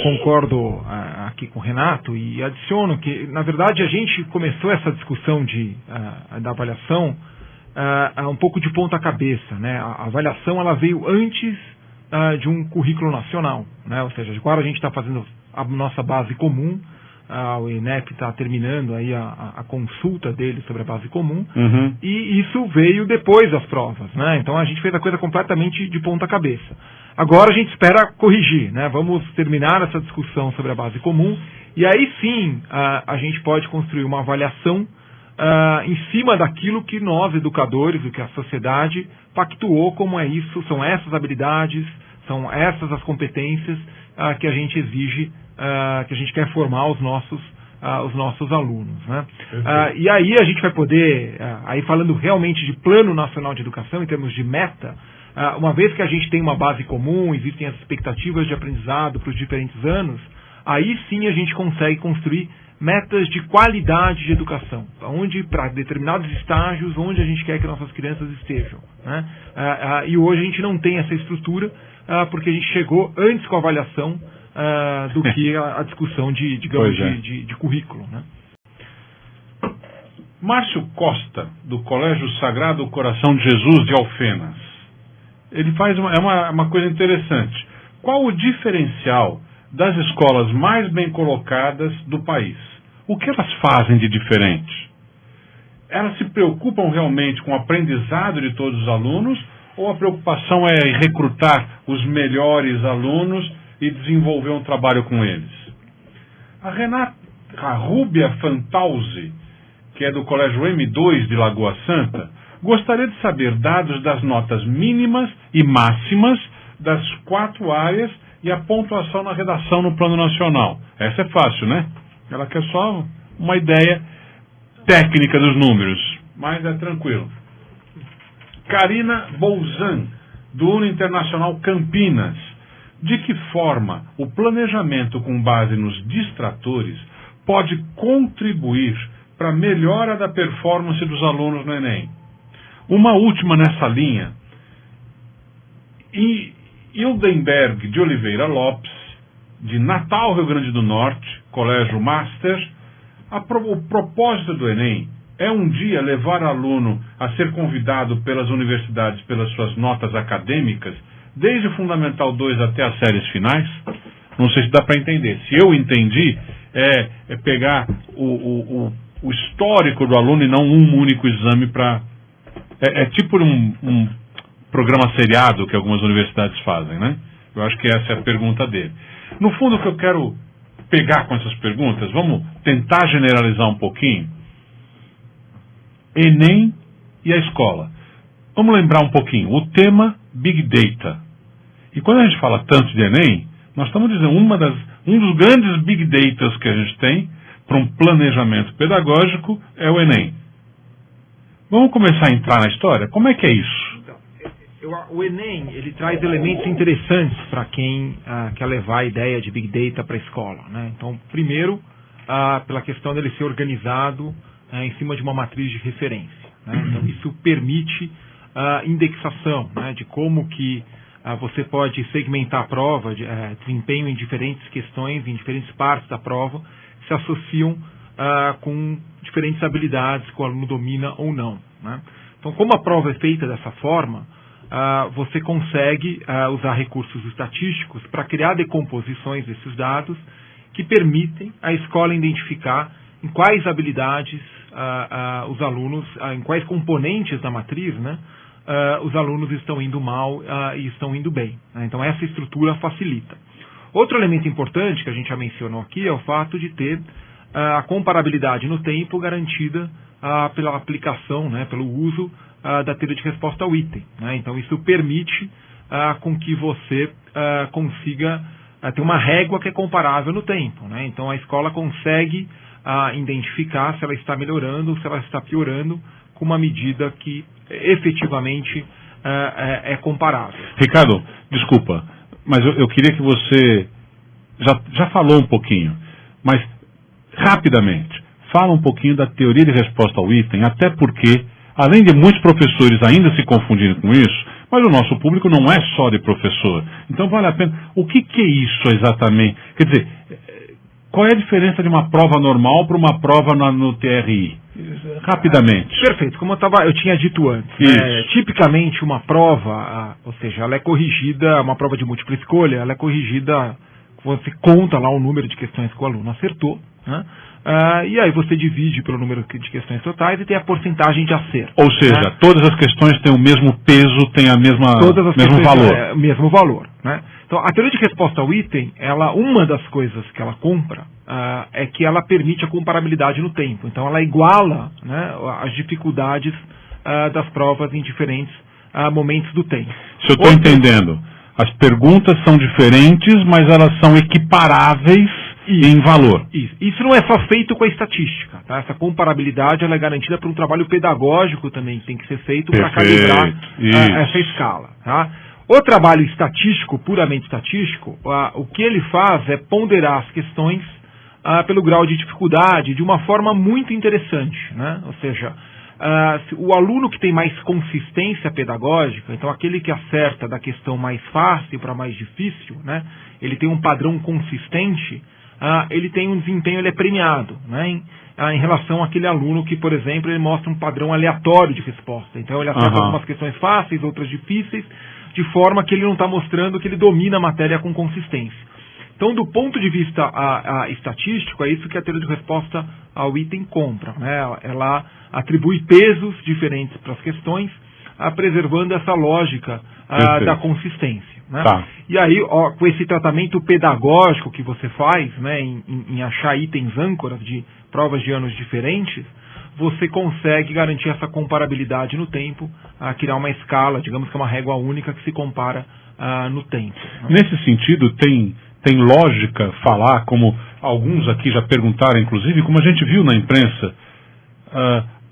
Concordo aqui com o Renato e adiciono que, na verdade, a gente começou essa discussão da avaliação um pouco de ponta cabeça, né? A avaliação ela veio antes de um currículo nacional, né? Ou seja, agora a gente está fazendo a nossa base comum, o INEP está terminando aí a consulta dele sobre a base comum, e isso veio depois das provas, né? Então a gente fez a coisa completamente de ponta cabeça. Agora a gente espera corrigir, né? Vamos terminar essa discussão sobre a base comum e aí sim a gente pode construir uma avaliação em cima daquilo que nós, educadores, o que a sociedade pactuou como é isso, são essas habilidades, são essas as competências que a gente exige, que a gente quer formar os nossos alunos, né? E aí a gente vai poder, aí falando realmente de Plano Nacional de Educação, em termos de meta, uma vez que a gente tem uma base comum, existem as expectativas de aprendizado para os diferentes anos, aí sim a gente consegue construir metas de qualidade de educação, onde para determinados estágios, onde a gente quer que nossas crianças estejam, né? E hoje a gente não tem essa estrutura, porque a gente chegou antes com a avaliação do que a discussão de currículo, né? Márcio Costa, do Colégio Sagrado Coração de Jesus de Alfenas, ele faz uma coisa interessante. Qual o diferencial das escolas mais bem colocadas do país? O que elas fazem de diferente? Elas se preocupam realmente com o aprendizado de todos os alunos ou a preocupação é recrutar os melhores alunos e desenvolver um trabalho com eles? A Rúbia Fantauzi, que é do Colégio M2 de Lagoa Santa, gostaria de saber dados das notas mínimas e máximas das 4 áreas e a pontuação na redação no Plano Nacional. Essa é fácil, né? Ela quer só uma ideia técnica dos números, mas é tranquilo. Karina Bolzan, do Uno Internacional Campinas. De que forma o planejamento com base nos distratores pode contribuir para a melhora da performance dos alunos no Enem? Uma última nessa linha. Hildenberg de Oliveira Lopes, de Natal, Rio Grande do Norte, Colégio Master. O propósito do Enem é um dia levar aluno a ser convidado pelas universidades pelas suas notas acadêmicas, desde o Fundamental 2 até as séries finais? Não sei se dá para entender. Se eu entendi, é pegar o histórico do aluno e não um único exame para... É tipo um programa seriado que algumas universidades fazem, né? Eu acho que essa é a pergunta dele. No fundo, o que eu quero pegar com essas perguntas, vamos tentar generalizar um pouquinho. Enem e a escola. Vamos lembrar um pouquinho. O tema Big Data. E quando a gente fala tanto de Enem, nós estamos dizendo um dos grandes Big Datas que a gente tem para um planejamento pedagógico é o Enem. Vamos começar a entrar na história? Como é que é isso? O Enem, ele traz elementos interessantes para quem quer levar a ideia de Big Data para a escola, né? Então, primeiro, pela questão dele ser organizado em cima de uma matriz de referência, né? Então, isso permite indexação, né, de como que você pode segmentar a prova, desempenho em diferentes questões, em diferentes partes da prova, que se associam com diferentes habilidades que o aluno domina ou não, né? Então, como a prova é feita dessa forma, você consegue usar recursos estatísticos para criar decomposições desses dados que permitem à escola identificar em quais habilidades os alunos, em quais componentes da matriz, né, os alunos estão indo mal e estão indo bem, né? Então essa estrutura facilita. Outro elemento importante que a gente já mencionou aqui é o fato de ter a comparabilidade no tempo garantida pela aplicação, né, pelo uso da trilha de resposta ao item, né? Então isso permite com que você consiga ter uma régua que é comparável no tempo, né? Então a escola consegue identificar se ela está melhorando ou se ela está piorando com uma medida que efetivamente é comparável. Ricardo, desculpa, mas eu queria que você já falou um pouquinho, mas rapidamente, fala um pouquinho da teoria de resposta ao item, até porque, além de muitos professores ainda se confundirem com isso, mas o nosso público não é só de professor. Então vale a pena. O que é isso exatamente? Quer dizer, qual é a diferença de uma prova normal para uma prova no TRI? Rapidamente. Perfeito. Como eu tinha dito antes, tipicamente uma prova, ou seja, ela é corrigida, uma prova de múltipla escolha, ela é corrigida, você conta lá o número de questões que o aluno acertou, né? E aí você divide pelo número de questões totais e tem a porcentagem de acerto. Ou seja, todas as questões têm o mesmo peso, têm a mesmo valor. Mesmo valor, né? Então, a teoria de resposta ao item, uma das coisas que ela compra é que ela permite a comparabilidade no tempo. Então, ela iguala, né, as dificuldades das provas em diferentes momentos do tempo. Se eu estou entendendo, as perguntas são diferentes, mas elas são equiparáveis em valor. Isso não é só feito com a estatística. Tá? Essa comparabilidade ela é garantida por um trabalho pedagógico também que tem que ser feito para calibrar essa escala. Tá? O trabalho estatístico, puramente estatístico, o que ele faz é ponderar as questões pelo grau de dificuldade de uma forma muito interessante, né? Ou seja, o aluno que tem mais consistência pedagógica, então aquele que acerta da questão mais fácil para mais difícil, né? Ele tem um padrão consistente, ele tem um desempenho, ele é premiado, né? Em relação àquele aluno que, por exemplo, ele mostra um padrão aleatório de resposta. Então ele acerta algumas questões fáceis, outras difíceis, de forma que ele não está mostrando que ele domina a matéria com consistência. Então, do ponto de vista estatístico, é isso que a teoria de resposta ao item compra, né? Ela atribui pesos diferentes para as questões, preservando essa lógica da consistência, né? Tá. E aí, com esse tratamento pedagógico que você faz, né, em achar itens âncoras de provas de anos diferentes, você consegue garantir essa comparabilidade no tempo, criar uma escala, digamos que é uma régua única que se compara no tempo, né? Nesse sentido, tem lógica falar, como alguns aqui já perguntaram, inclusive, como a gente viu na imprensa,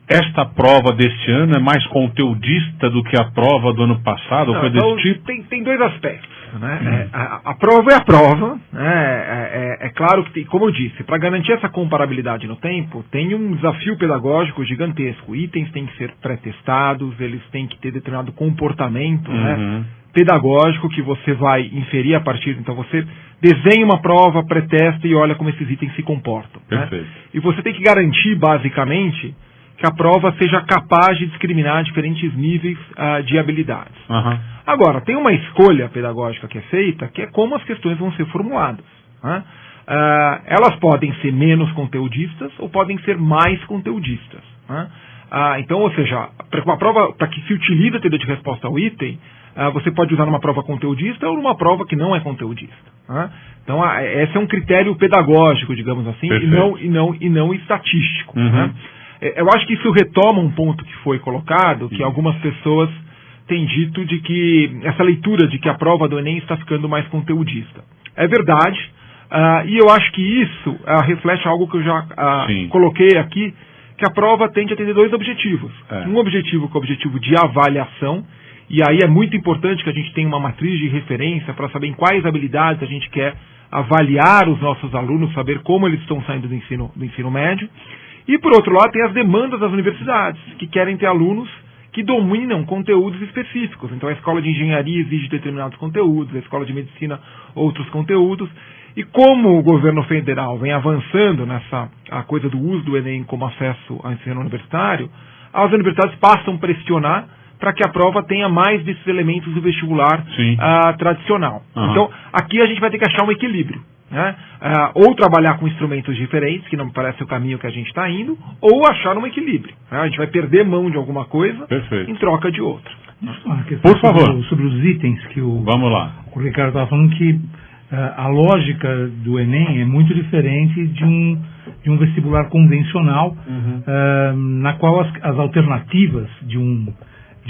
esta prova deste ano é mais conteudista do que a prova do ano passado, ou coisa desse tipo? Tem dois aspectos, né? A prova é a prova, né? É claro que, como eu disse, para garantir essa comparabilidade no tempo, tem um desafio pedagógico gigantesco. Itens têm que ser pré-testados, eles têm que ter determinado comportamento, né, pedagógico que você vai inferir a partir. Então você desenha uma prova, pré-testa e olha como esses itens se comportam, né? E você tem que garantir, basicamente, que a prova seja capaz de discriminar diferentes níveis de habilidades. Agora, tem uma escolha pedagógica que é feita, que é como as questões vão ser formuladas, né? Elas podem ser menos conteudistas ou podem ser mais conteudistas, né? Então, ou seja, para que se utilize a teoria de resposta ao item, você pode usar numa prova conteudista ou numa prova que não é conteudista, né? Então, esse é um critério pedagógico, digamos assim, e não estatístico, né? Eu acho que isso retoma um ponto que foi colocado, que algumas pessoas têm dito de que essa leitura de que a prova do Enem está ficando mais conteudista. É verdade, e eu acho que isso reflete algo que eu já coloquei aqui, que a prova tende a ter dois objetivos. Um objetivo que é o objetivo de avaliação, e aí é muito importante que a gente tenha uma matriz de referência para saber em quais habilidades a gente quer avaliar os nossos alunos, saber como eles estão saindo do ensino médio. E, por outro lado, tem as demandas das universidades, que querem ter alunos que dominam conteúdos específicos. Então, a escola de engenharia exige determinados conteúdos, a escola de medicina outros conteúdos. E como o governo federal vem avançando a coisa do uso do Enem como acesso ao ensino universitário, as universidades passam a pressionar para que a prova tenha mais desses elementos do vestibular tradicional. Então, aqui a gente vai ter que achar um equilíbrio, né? Ou trabalhar com instrumentos diferentes, que não me parece o caminho que a gente está indo, ou achar um equilíbrio, né? A gente vai perder mão de alguma coisa em troca de outra. Por favor. Sobre os itens que Vamos lá. O Ricardo estava falando, que a lógica do Enem é muito diferente de um vestibular convencional, na qual as alternativas de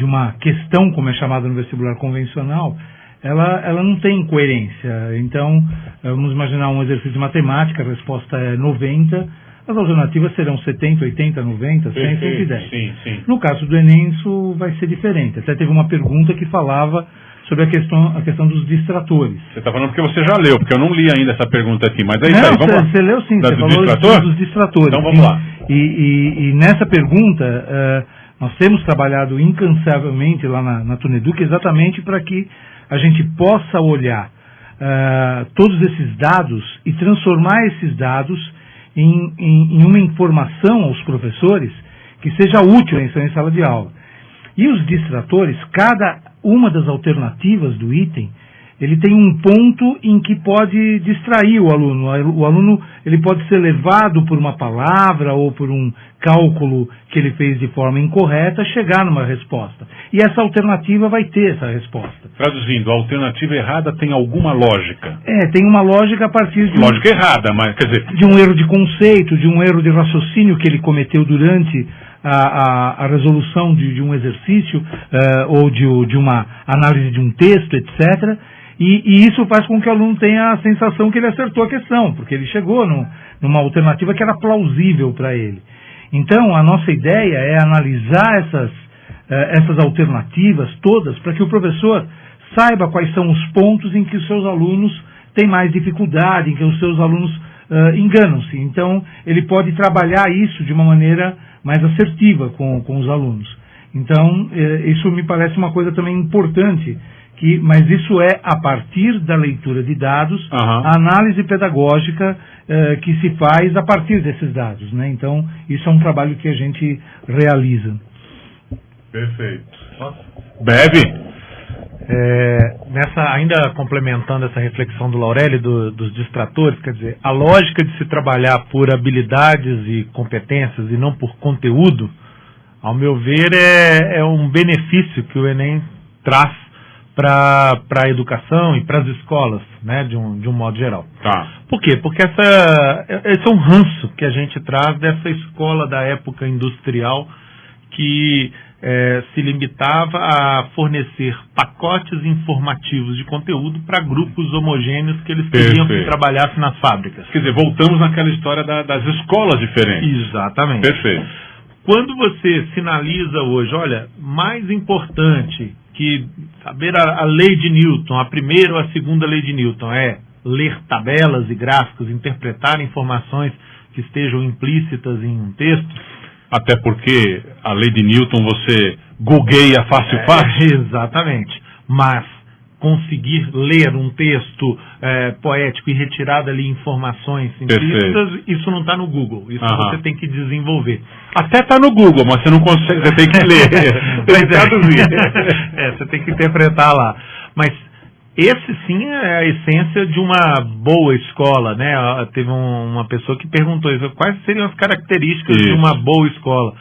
uma questão, como é chamada no vestibular convencional, ela não tem coerência. Então, vamos imaginar um exercício de matemática, a resposta é 90, as alternativas serão 70, 80, 90, 100, 110. Sim, sim. No caso do Enem, isso vai ser diferente. Até teve uma pergunta que falava sobre a questão dos distratores. Você está falando porque você já leu, porque eu não li ainda essa pergunta aqui, mas é isso Não, aí, vamos lá. Você leu sim, você falou dos distratores. Então vamos lá. E nessa pergunta, nós temos trabalhado incansavelmente lá na Tuneduc exatamente para que a gente possa olhar todos esses dados e transformar esses dados em uma informação aos professores que seja útil em sala de aula. E os distratores, cada uma das alternativas do item, ele tem um ponto em que pode distrair o aluno. O aluno ele pode ser levado por uma palavra ou por um cálculo que ele fez de forma incorreta, chegar numa resposta. E essa alternativa vai ter essa resposta. Traduzindo, a alternativa errada tem alguma lógica? Tem uma lógica a partir de lógica errada, mas quer dizer... de um erro de conceito, de um erro de raciocínio que ele cometeu durante a resolução de um exercício ou de uma análise de um texto, etc., e isso faz com que o aluno tenha a sensação que ele acertou a questão, porque ele chegou numa alternativa que era plausível para ele. Então, a nossa ideia é analisar essas alternativas todas para que o professor saiba quais são os pontos em que os seus alunos têm mais dificuldade, em que os seus alunos enganam-se. Então, ele pode trabalhar isso de uma maneira mais assertiva com os alunos. Então, isso me parece uma coisa também importante, mas isso é a partir da leitura de dados, a análise pedagógica que se faz a partir desses dados, né? Então, isso é um trabalho que a gente realiza. Perfeito. Bebe? Ainda complementando essa reflexão do Laurélio dos distratores, quer dizer, a lógica de se trabalhar por habilidades e competências e não por conteúdo, ao meu ver, é um benefício que o Enem traz para a educação e para as escolas, né, de um modo geral. Tá. Por quê? Porque esse é um ranço que a gente traz dessa escola da época industrial que se limitava a fornecer pacotes informativos de conteúdo para grupos homogêneos que eles queriam que trabalhassem nas fábricas. Quer dizer, voltamos naquela história das escolas diferentes. Exatamente. Perfeito. Quando você sinaliza hoje, olha, mais importante que saber a lei de Newton, a primeira ou a segunda lei de Newton, é ler tabelas e gráficos, interpretar informações que estejam implícitas em um texto. Até porque a lei de Newton você googleia fácil. Exatamente. Mas conseguir ler um texto poético e retirar dali informações implícitas, isso não está no Google. Isso você tem que desenvolver. Até está no Google, mas você não consegue, você tem que ler. Tem que traduzir. Você tem que interpretar lá. Mas esse sim é a essência de uma boa escola, né? Teve uma pessoa que perguntou isso, quais seriam as características de uma boa escola?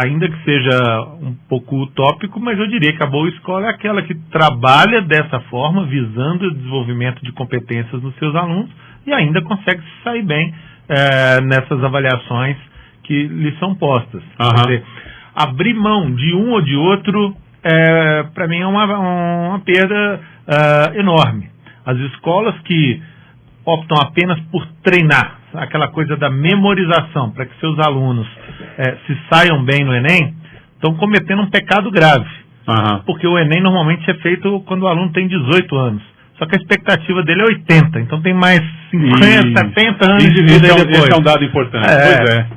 Ainda que seja um pouco utópico, mas eu diria que a boa escola é aquela que trabalha dessa forma, visando o desenvolvimento de competências nos seus alunos e ainda consegue se sair bem nessas avaliações que lhes são postas. Quer dizer, abrir mão de um ou de outro, para mim, é uma perda enorme. As escolas que optam apenas por treinar, aquela coisa da memorização, para que seus alunos se saiam bem no Enem, estão cometendo um pecado grave. Porque o Enem normalmente é feito quando o aluno tem 18 anos. Só que a expectativa dele é 80, então tem mais 50, 70 anos de vida depois. Esse é um dado importante.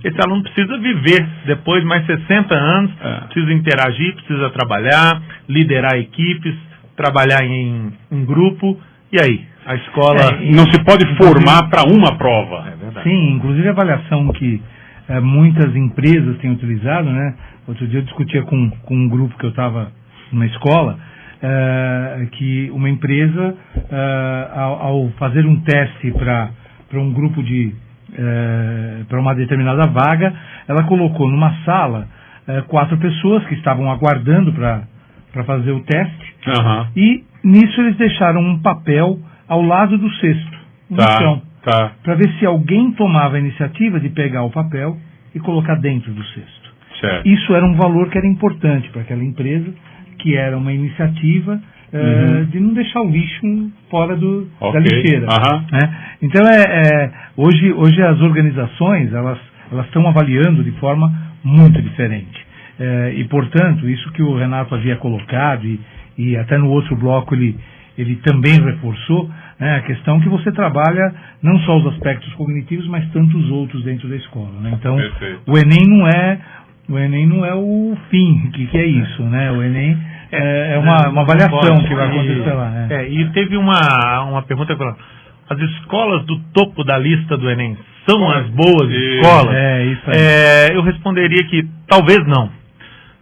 Esse aluno precisa viver depois mais 60 anos, precisa interagir, precisa trabalhar, liderar equipes, trabalhar em grupo, e aí? A escola... não se pode formar para uma prova. É verdade. Sim, inclusive a avaliação que muitas empresas têm utilizado, né? Outro dia eu discutia com um grupo que eu estava numa escola, que uma empresa, ao fazer um teste para um grupo para uma determinada vaga, ela colocou numa sala 4 pessoas que estavam aguardando para fazer o teste, e nisso eles deixaram um papel ao lado do cesto, no chão, para ver se alguém tomava a iniciativa de pegar o papel e colocar dentro do cesto. Certo. Isso era um valor que era importante para aquela empresa, que era uma iniciativa de não deixar o lixo fora da Ok. lixeira. Né? Então, hoje as organizações, elas estão avaliando de forma muito diferente. E, portanto, isso que o Renato havia colocado, e até no outro bloco ele também reforçou, né, a questão que você trabalha não só os aspectos cognitivos, mas tantos outros dentro da escola. Né? Então, Perfeito. o Enem não é o fim. O que é isso? Né? O Enem é uma avaliação que vai acontecer lá. Né? E teve uma pergunta falando, as escolas do topo da lista do Enem são as boas escolas? Isso aí. Eu responderia que talvez não.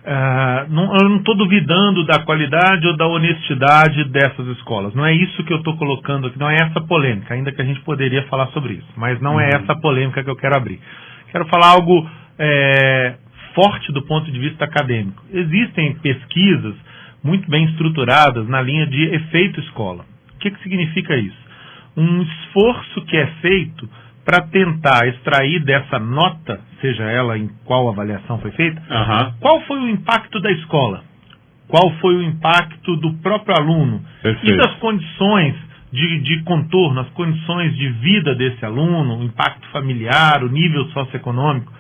Eu não estou duvidando da qualidade ou da honestidade dessas escolas. Não é isso que eu estou colocando aqui, não é essa polêmica, ainda que a gente poderia falar sobre isso. Mas não é essa polêmica que eu quero abrir. Quero falar algo forte do ponto de vista acadêmico. Existem pesquisas muito bem estruturadas na linha de efeito escola. O que significa isso? Um esforço que é feito para tentar extrair dessa nota, seja ela em qual avaliação foi feita, qual foi o impacto da escola, qual foi o impacto do próprio aluno. Perfeito. E das condições de contorno, as condições de vida desse aluno, o impacto familiar, o nível socioeconômico.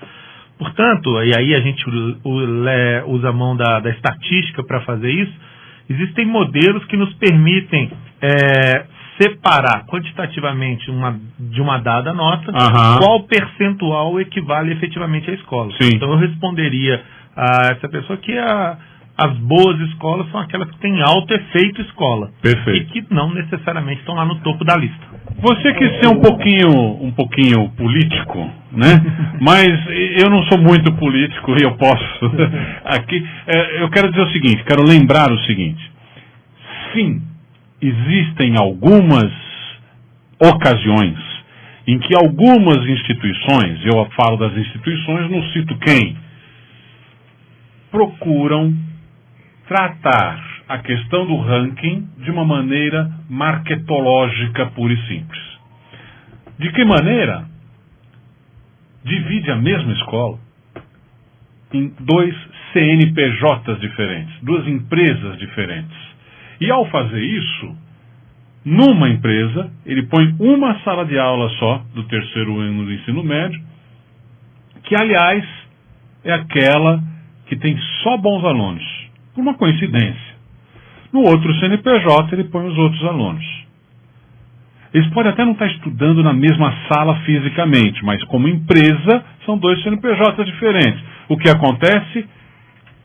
Portanto, e aí a gente usa a mão da estatística para fazer isso, existem modelos que nos permitem separar quantitativamente de uma dada nota qual percentual equivale efetivamente à escola. Sim. Então eu responderia a essa pessoa que as boas escolas são aquelas que têm alto efeito escola. Perfeito. E que não necessariamente estão lá no topo da lista. Você quis ser um pouquinho político, né? Mas eu não sou muito político e eu posso aqui. Eu quero dizer o seguinte, quero lembrar o seguinte. Sim, existem algumas ocasiões em que algumas instituições, eu falo das instituições, não cito quem, procuram tratar a questão do ranking de uma maneira marketológica pura e simples. De que maneira? Divide a mesma escola em 2 CNPJs diferentes, 2 empresas diferentes. E ao fazer isso, numa empresa, ele põe uma sala de aula só do 3º ano do ensino médio, que aliás é aquela que tem só bons alunos, por uma coincidência. No outro CNPJ ele põe os outros alunos. Eles podem até não estar estudando na mesma sala fisicamente, mas como empresa são 2 CNPJs diferentes. O que acontece?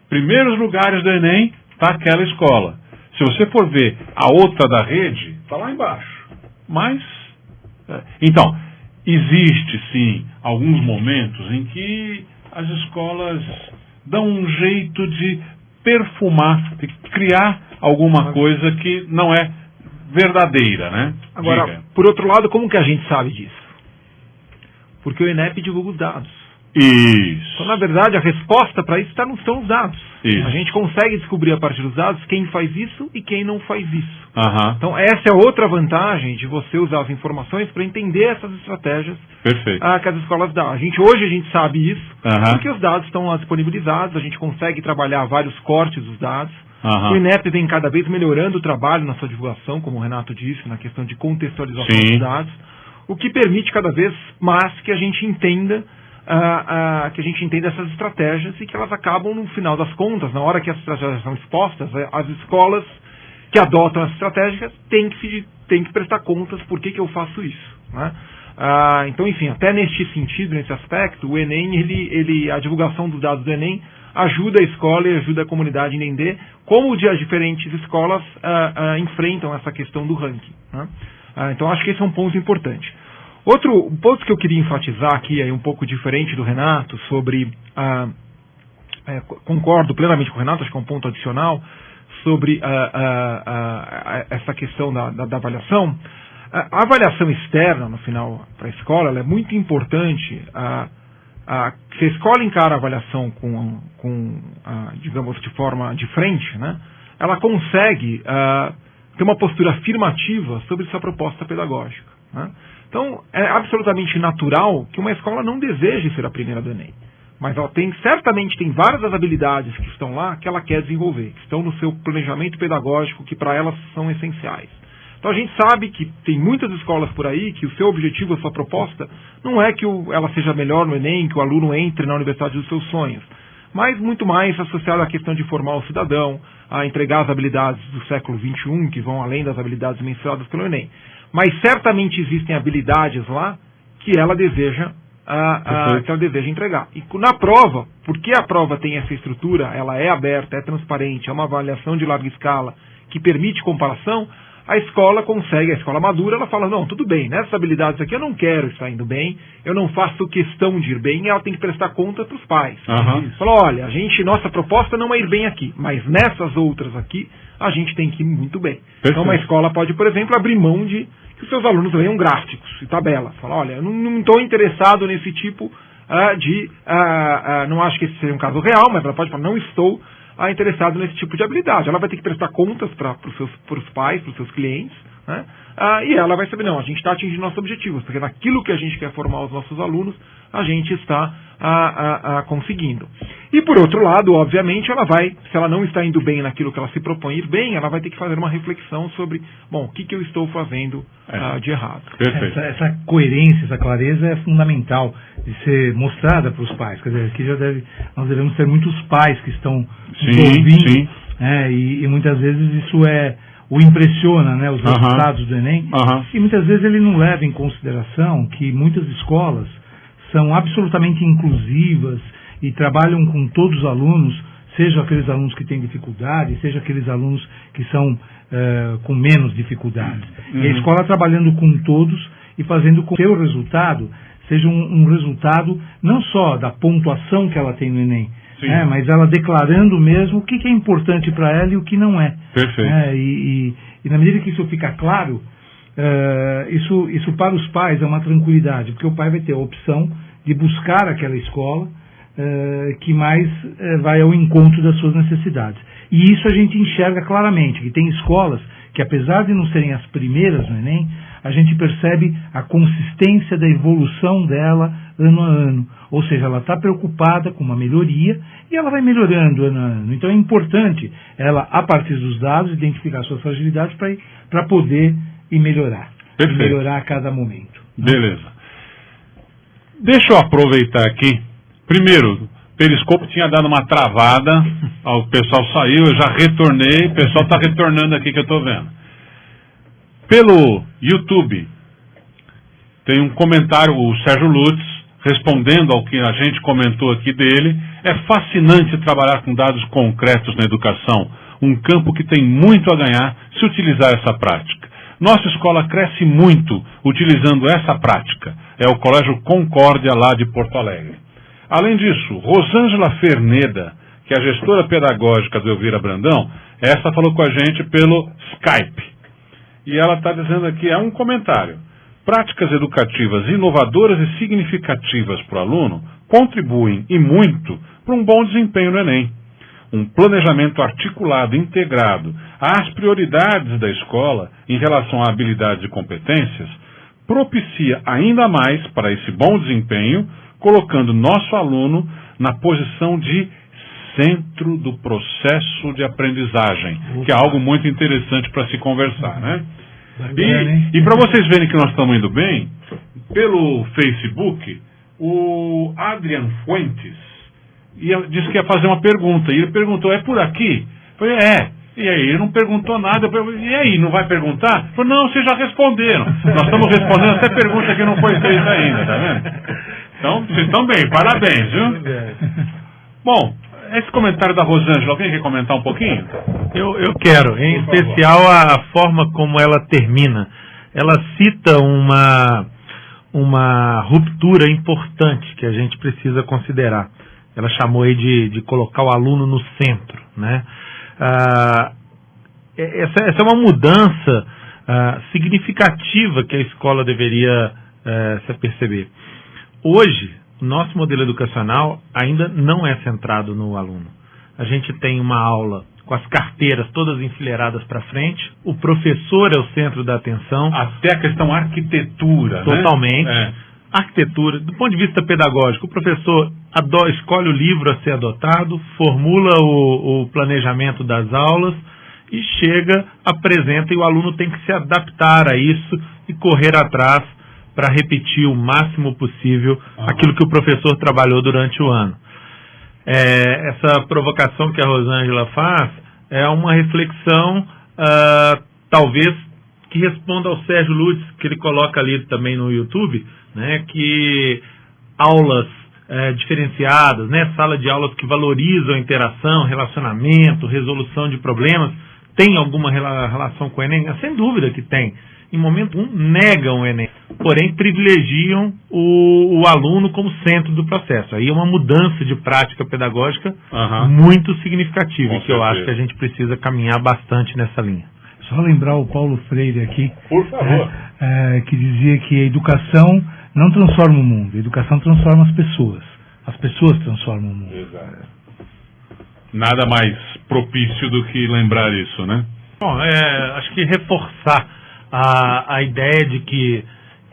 Primeiros lugares do Enem está aquela escola. Se você for ver a outra da rede, está lá embaixo. Mas, então, existe sim alguns momentos em que as escolas dão um jeito de perfumar, de criar alguma coisa que não é verdadeira, né? Agora, Diga. por outro lado, como que a gente sabe disso? Porque o INEP divulga os dados. Isso. Então, na verdade, a resposta para isso não estão nos dados. Isso. A gente consegue descobrir a partir dos dados quem faz isso e quem não faz isso. Aham. Então, essa é outra vantagem de você usar as informações para entender essas estratégias Perfeito. que as escolas dão. Hoje a gente sabe isso, Aham. porque os dados estão lá disponibilizados, a gente consegue trabalhar vários cortes dos dados. Aham. O INEP vem cada vez melhorando o trabalho na sua divulgação, como o Renato disse, na questão de contextualização Sim. dos dados, o que permite cada vez mais que a gente entenda essas estratégias e que elas acabam, no final das contas, na hora que as estratégias são expostas, as escolas que adotam as estratégias têm que prestar contas por que eu faço isso. Né? Então, enfim, até neste sentido, nesse aspecto, o Enem, a divulgação dos dados do Enem ajuda a escola e ajuda a comunidade a entender como as diferentes escolas enfrentam essa questão do ranking. Né? Então, acho que esse é um ponto importante. Outro ponto que eu queria enfatizar aqui, um pouco diferente do Renato, sobre... concordo plenamente com o Renato, acho que é um ponto adicional, sobre essa questão da avaliação. A avaliação externa, no final, para a escola, ela é muito importante. Se a escola encara a avaliação digamos, de forma de frente, né, ela consegue ter uma postura afirmativa sobre sua proposta pedagógica. Né? Então, é absolutamente natural que uma escola não deseje ser a primeira do Enem. mas ela certamente tem várias das habilidades que estão lá que ela quer desenvolver, que estão no seu planejamento pedagógico, que para elas são essenciais. Então a gente sabe que tem muitas escolas por aí que o seu objetivo, a sua proposta, não é que ela seja melhor no Enem, que o aluno entre na universidade dos seus sonhos, mas muito mais associado à questão de formar o cidadão, a entregar as habilidades do século XXI, que vão além das habilidades mensuradas pelo Enem. Mas certamente existem habilidades lá que ela deseja entregar. E na prova, porque a prova tem essa estrutura, ela é aberta, é transparente, é uma avaliação de larga escala que permite comparação, a escola madura, ela fala, não, tudo bem, nessas habilidades aqui eu não quero estar indo bem, eu não faço questão de ir bem, e ela tem que prestar conta para os pais. Fala, olha, nossa proposta não é ir bem aqui, mas nessas outras aqui, a gente tem que ir muito bem. Perfeito. Então uma escola pode, por exemplo, abrir mão de que os seus alunos leiam gráficos e tabelas. Fala, olha, eu não estou interessado nesse tipo não acho que esse seja um caso real, mas ela pode falar, não estou interessado nesse tipo de habilidade. Ela vai ter que prestar contas para os pais, para os seus clientes, né? E ela vai saber, não, a gente está atingindo nossos objetivos, porque naquilo que a gente quer formar os nossos alunos, a gente está conseguindo. E por outro lado, obviamente, se ela não está indo bem naquilo que ela se propõe ir bem, ela vai ter que fazer uma reflexão sobre, o que eu estou fazendo de errado. Essa coerência, essa clareza é fundamental de ser mostrada para os pais. Quer dizer, aqui nós devemos ter muitos pais que estão ouvindo, e muitas vezes isso o impressiona, né, os resultados do Enem, e muitas vezes ele não leva em consideração que muitas escolas são absolutamente inclusivas e trabalham com todos os alunos, seja aqueles alunos que têm dificuldade, seja aqueles alunos que são com menos dificuldades. E a escola trabalhando com todos e fazendo com que o seu resultado seja um resultado não só da pontuação que ela tem no Enem, mas ela declarando mesmo o que é importante para ela e o que não é. Perfeito. E na medida que isso fica claro, isso para os pais é uma tranquilidade, porque o pai vai ter a opção de buscar aquela escola que mais vai ao encontro das suas necessidades. E isso a gente enxerga claramente, que tem escolas que, apesar de não serem as primeiras no Enem, a gente percebe a consistência da evolução dela ano a ano. Ou seja, ela está preocupada com uma melhoria e ela vai melhorando ano a ano. Então é importante ela, a partir dos dados, identificar suas fragilidades para poder ir melhorar. Perfeito. Melhorar a cada momento. Beleza. Deixa eu aproveitar aqui. Primeiro, o Periscope tinha dado uma travada, o pessoal saiu, eu já retornei, o pessoal está retornando aqui que eu estou vendo. Pelo YouTube, tem um comentário, o Sérgio Lutz, respondendo ao que a gente comentou aqui dele. É fascinante trabalhar com dados concretos na educação, um campo que tem muito a ganhar se utilizar essa prática. Nossa escola cresce muito utilizando essa prática. É o Colégio Concórdia, lá de Porto Alegre. Além disso, Rosângela Ferneda, que é a gestora pedagógica do Elvira Brandão, essa falou com a gente pelo Skype. E ela está dizendo aqui, é um comentário: práticas educativas inovadoras e significativas para o aluno contribuem, e muito, para um bom desempenho no Enem. Um planejamento articulado, integrado às prioridades da escola em relação a habilidades e competências, propicia ainda mais para esse bom desempenho, colocando nosso aluno na posição de centro do processo de aprendizagem, que é algo muito interessante para se conversar, né? E para vocês verem que nós estamos indo bem, pelo Facebook, o Adrian Fuentes disse que ia fazer uma pergunta, e ele perguntou, é por aqui? Eu falei, e aí, ele não perguntou nada, e aí, não vai perguntar? Eu falei, não, vocês já responderam, nós estamos respondendo até pergunta que não foi feita ainda, tá vendo? Então, vocês estão bem, parabéns, viu? Bom, esse comentário da Rosângela, alguém quer comentar um pouquinho? Eu quero, em especial a forma como ela termina. Ela cita uma ruptura importante que a gente precisa considerar. Ela chamou aí de colocar o aluno no centro, né? Essa é uma mudança significativa que a escola deveria se aperceber. Hoje, o nosso modelo educacional ainda não é centrado no aluno. A gente tem uma aula com as carteiras todas enfileiradas para frente, o professor é o centro da atenção. Até a questão arquitetura, totalmente. Né? arquitetura, do ponto de vista pedagógico, o professor escolhe o livro a ser adotado, formula o planejamento das aulas e chega, apresenta, e o aluno tem que se adaptar a isso e correr atrás para repetir o máximo possível aquilo que o professor trabalhou durante o ano. Essa provocação que a Rosângela faz é uma reflexão, talvez, que responda ao Sérgio Lutz, que ele coloca ali também no YouTube, né, que aulas diferenciadas, né, sala de aulas que valorizam a interação, relacionamento, resolução de problemas, tem alguma relação com o Enem? Sem dúvida que tem. Em momento algum, negam o Enem, porém privilegiam o aluno como centro do processo. Aí é uma mudança de prática pedagógica muito significativa, e que eu acho que a gente precisa caminhar bastante nessa linha. Só lembrar o Paulo Freire aqui, por favor, que dizia que a educação não transforma o mundo, a educação transforma as pessoas transformam o mundo. Exato. Nada mais propício do que lembrar isso, né? Bom, acho que reforçar a ideia de que,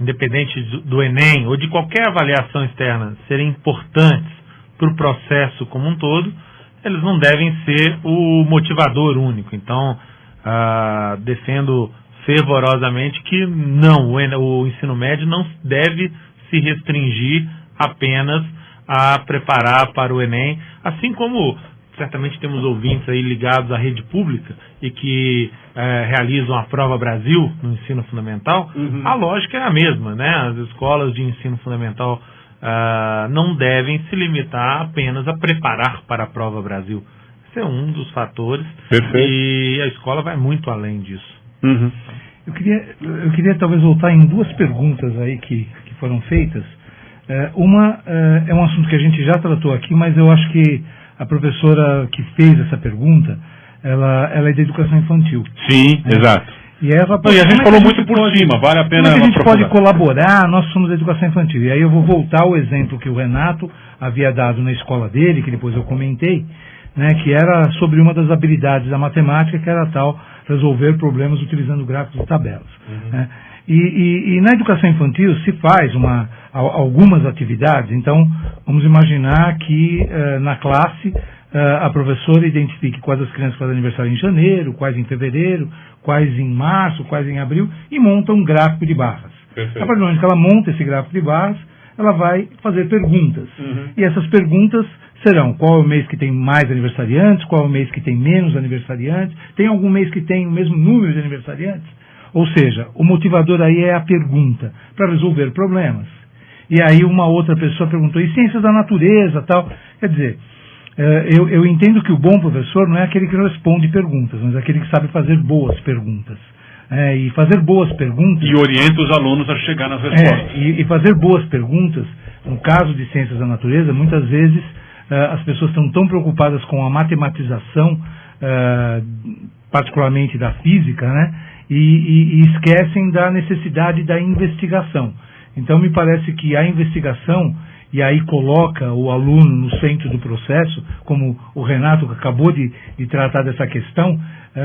independente do Enem ou de qualquer avaliação externa, serem importantes para o processo como um todo, eles não devem ser o motivador único. Então, defendo fervorosamente que não, o ensino médio não deve se restringir apenas a preparar para o Enem, assim como certamente temos ouvintes aí ligados à rede pública e que realizam a Prova Brasil no ensino fundamental. A lógica é a mesma, né? As escolas de ensino fundamental não devem se limitar apenas a preparar para a Prova Brasil. Esse é um dos fatores. Perfeito. E a escola vai muito além disso. Eu queria talvez voltar em duas perguntas aí que foram feitas. Uma é um assunto que a gente já tratou aqui, mas eu acho que a professora que fez essa pergunta, ela é da educação infantil. Sim, exato. E a gente falou muito por cima, vale a pena. Como a gente pode colaborar? Nós somos da educação infantil. E aí eu vou voltar ao exemplo que o Renato havia dado na escola dele, que depois eu comentei, né, que era sobre uma das habilidades da matemática, que era a tal resolver problemas utilizando gráficos e tabelas. Né? E na educação infantil se faz algumas atividades. Então, vamos imaginar que na classe a professora identifique quais as crianças fazem aniversário em janeiro, quais em fevereiro, quais em março, quais em abril, e monta um gráfico de barras. Perfeito. A partir do momento que ela monta esse gráfico de barras, ela vai fazer perguntas. E essas perguntas serão: qual é o mês que tem mais aniversariantes, qual é o mês que tem menos aniversariantes, tem algum mês que tem o mesmo número de aniversariantes? Ou seja, o motivador aí é a pergunta, para resolver problemas. E aí uma outra pessoa perguntou: e ciências da natureza, tal? Quer dizer, eu entendo que o bom professor não é aquele que responde perguntas, mas aquele que sabe fazer boas perguntas. E fazer boas perguntas... E orienta os alunos a chegar nas respostas. E fazer boas perguntas, no caso de ciências da natureza, muitas vezes as pessoas estão tão preocupadas com a matematização, particularmente da física, né? E esquecem da necessidade da investigação. Então, me parece que a investigação, e aí coloca o aluno no centro do processo, como o Renato acabou de tratar dessa questão,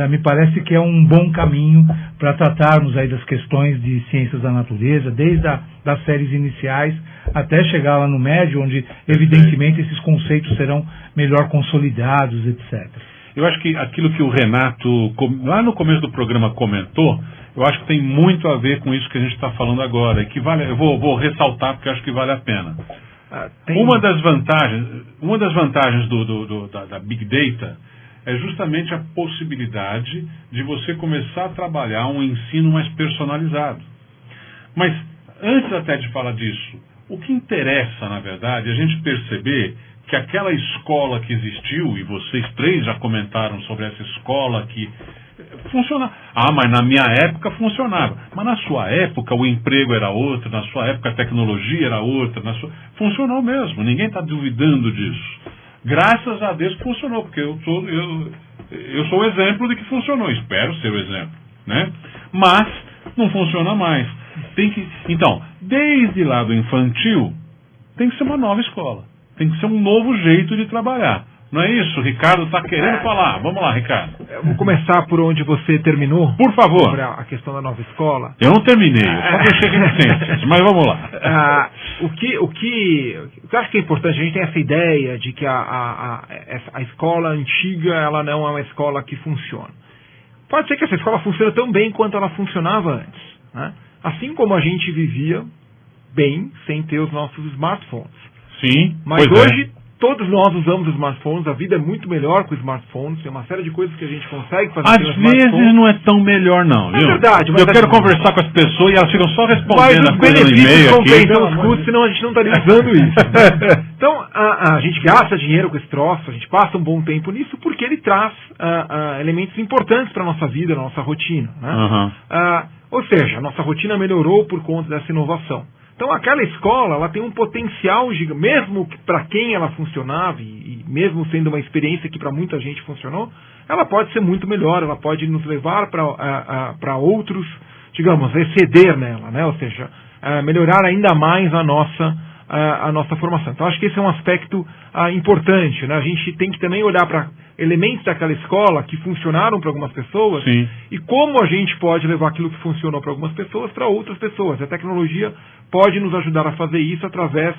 me parece que é um bom caminho para tratarmos aí das questões de ciências da natureza, desde das séries iniciais até chegar lá no médio, onde, evidentemente, esses conceitos serão melhor consolidados, etc. Eu acho que aquilo que o Renato, lá no começo do programa, comentou, eu acho que tem muito a ver com isso que a gente está falando agora, e que eu vou ressaltar porque eu acho que vale a pena. Uma das vantagens da Big Data é justamente a possibilidade de você começar a trabalhar um ensino mais personalizado. Mas, antes até de falar disso, o que interessa, na verdade, é a gente perceber que aquela escola que existiu, e vocês três já comentaram sobre essa escola que funciona. Mas na minha época funcionava. Mas na sua época o emprego era outro, na sua época a tecnologia era outra, funcionou mesmo, ninguém está duvidando disso. Graças a Deus funcionou, porque eu sou o exemplo de que funcionou, espero ser o exemplo, né? Mas não funciona mais. Então, desde lá do infantil, tem que ser uma nova escola. Tem que ser um novo jeito de trabalhar. Não é isso? O Ricardo está querendo falar. Vamos lá, Ricardo. Eu vou começar por onde você terminou. Por favor. Sobre a questão da nova escola. Eu não terminei, eu só deixei reticências, mas vamos lá. O que eu acho que é importante, a gente tem essa ideia de que a escola antiga, ela não é uma escola que funciona. Pode ser que essa escola funcione tão bem quanto ela funcionava antes, né? Assim como a gente vivia bem sem ter os nossos smartphones. Sim, mas hoje todos nós usamos os smartphones, a vida é muito melhor com os smartphones, tem uma série de coisas que a gente consegue fazer às vezes não é tão melhor não, viu? É verdade. Mas eu quero conversar com as pessoas e elas ficam só respondendo a coisa no e-mail aqui. Mas os benefícios compensam os custos, senão a gente não estaria usando isso. Então, a gente gasta dinheiro com esse troço, a gente passa um bom tempo nisso, porque ele traz elementos importantes para a nossa vida, na nossa rotina, né? Ou seja, a nossa rotina melhorou por conta dessa inovação. Então, aquela escola, ela tem um potencial gigante, mesmo para quem ela funcionava, e mesmo sendo uma experiência que para muita gente funcionou, ela pode ser muito melhor, ela pode nos levar para outros, digamos, exceder nela, né? Ou seja, melhorar ainda mais a nossa formação. Então, acho que esse é um aspecto importante, né? A gente tem que também olhar para elementos daquela escola que funcionaram para algumas pessoas. Sim. E como a gente pode levar aquilo que funcionou para algumas pessoas para outras pessoas. A tecnologia pode nos ajudar a fazer isso através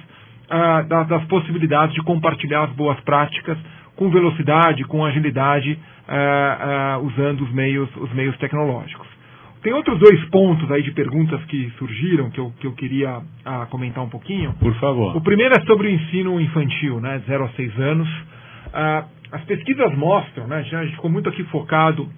das possibilidades de compartilhar as boas práticas com velocidade, com agilidade, usando os meios tecnológicos. Tem outros dois pontos aí de perguntas que surgiram, que eu queria comentar um pouquinho. Por favor. O primeiro é sobre o ensino infantil, né, de 0 a 6 anos. As pesquisas mostram, né, a gente ficou muito aqui focado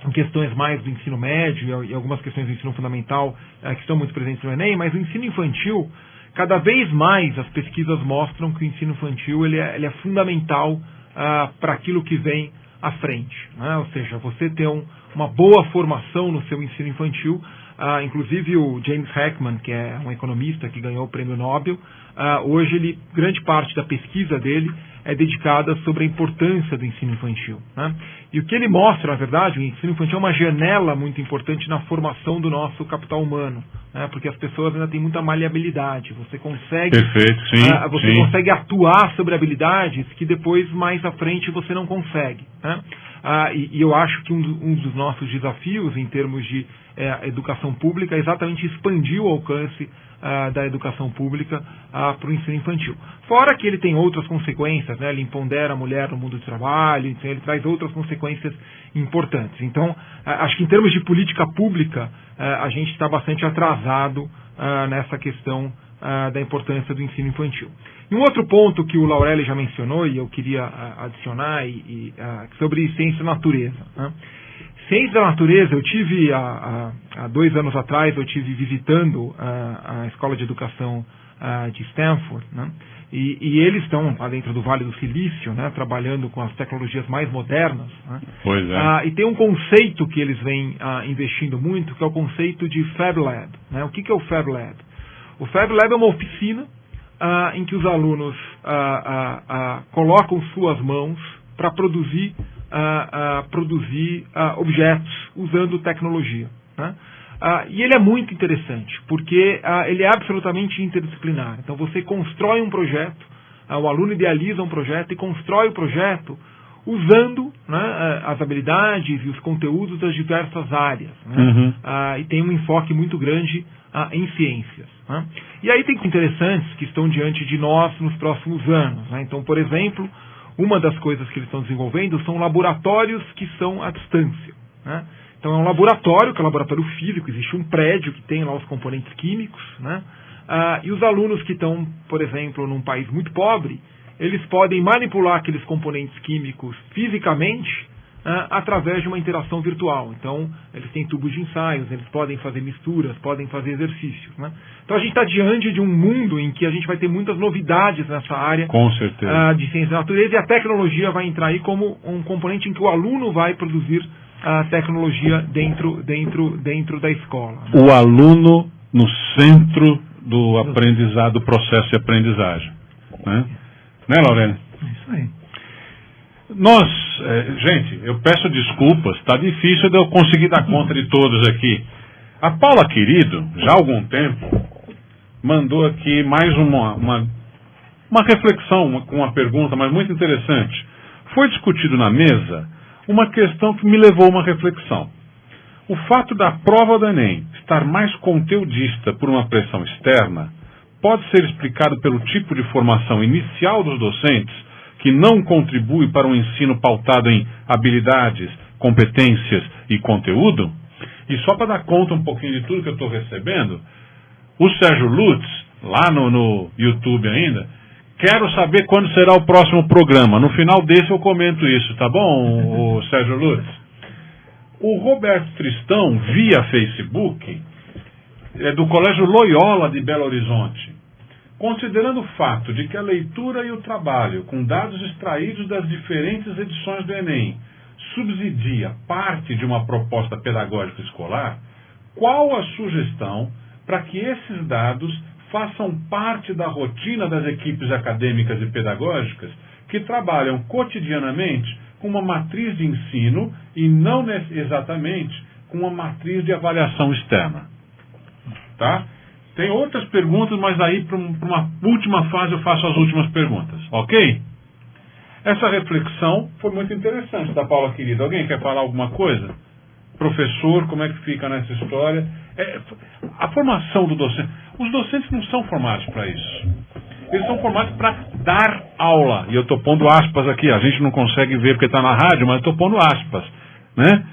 em questões mais do ensino médio e algumas questões do ensino fundamental que estão muito presentes no Enem, mas o ensino infantil, cada vez mais as pesquisas mostram que o ensino infantil ele é fundamental para aquilo que vem à frente, né? Ou seja, você ter uma boa formação no seu ensino infantil. Inclusive o James Heckman, que é um economista que ganhou o prêmio Nobel, hoje grande parte da pesquisa dele é dedicada sobre a importância do ensino infantil, né? E o que ele mostra, na verdade, o ensino infantil é uma janela muito importante na formação do nosso capital humano, né? Porque as pessoas ainda têm muita maleabilidade. Você consegue, perfeito, sim, você consegue atuar sobre habilidades que depois, mais à frente, você não consegue, né? E eu acho que um dos nossos desafios em termos de educação pública é exatamente expandir o alcance da educação pública para o ensino infantil. Fora que ele tem outras consequências, né? Ele empodera a mulher no mundo do trabalho, então ele traz outras consequências importantes. Então, acho que em termos de política pública, a gente está bastante atrasado nessa questão da importância do ensino infantil. E um outro ponto que o Laurelli já mencionou, e eu queria adicionar, sobre ciência da natureza, né? Ciência da natureza, eu tive, há 2 anos atrás, eu tive visitando a Escola de Educação de Stanford, né? E eles estão lá dentro do Vale do Silício, né, trabalhando com as tecnologias mais modernas, né? Pois é. E tem um conceito que eles vêm investindo muito, que é o conceito de Fab Lab, né? O que é o Fab Lab? O Fab Lab é uma oficina em que os alunos colocam suas mãos para produzir objetos usando tecnologia, né? E ele é muito interessante, porque ele é absolutamente interdisciplinar. Então você constrói um projeto, o aluno idealiza um projeto e constrói o projeto usando, né, as habilidades e os conteúdos das diversas áreas, né? Uhum. E tem um enfoque muito grande em ciências, né? E aí tem coisas interessantes que estão diante de nós nos próximos anos, né? Então, por exemplo, uma das coisas que eles estão desenvolvendo são laboratórios que são à distância, né? Então é um laboratório, que é um laboratório físico, existe um prédio que tem lá os componentes químicos, né? E os alunos que estão, por exemplo, num país muito pobre, eles podem manipular aqueles componentes químicos fisicamente através de uma interação virtual. Então, eles têm tubos de ensaios, eles podem fazer misturas, podem fazer exercícios, né? Então, a gente está diante de um mundo em que a gente vai ter muitas novidades nessa área. Com certeza. De ciência da natureza, e a tecnologia vai entrar aí como um componente em que o aluno vai produzir a tecnologia dentro da escola, né? O aluno no centro do aprendizado, do processo de aprendizagem, né? Né, Laurelli? É isso aí. Nós, gente, eu peço desculpas, está difícil de eu conseguir dar conta de todos aqui. A Paula Querido, já há algum tempo, mandou aqui mais uma reflexão, uma pergunta, mas muito interessante. foi discutido na mesa uma questão que me levou a uma reflexão. O fato da prova do Enem estar mais conteudista por uma pressão externa pode ser explicado pelo tipo de formação inicial dos docentes, que não contribui para um ensino pautado em habilidades, competências e conteúdo? E só para dar conta um pouquinho de tudo que eu estou recebendo, o Sérgio Lutz, lá no YouTube ainda, quero saber quando será o próximo programa. No final desse eu comento isso, tá bom, o Sérgio Lutz? O Roberto Tristão, via Facebook, do Colégio Loyola de Belo Horizonte, considerando o fato de que a leitura e o trabalho com dados extraídos das diferentes edições do Enem subsidia parte de uma proposta pedagógica escolar, qual a sugestão para que esses dados façam parte da rotina das equipes acadêmicas e pedagógicas que trabalham cotidianamente com uma matriz de ensino e não exatamente com uma matriz de avaliação externa? Tá? Tem outras perguntas, mas aí para uma última fase eu faço as últimas perguntas, ok? Essa reflexão foi muito interessante da Paula querida. Alguém quer falar alguma coisa? Professor, como é que fica nessa história? A formação do docente. Os docentes não são formados para isso. Eles são formados para dar aula. E eu estou pondo aspas aqui. A gente não consegue ver porque está na rádio, mas eu estou pondo aspas, né?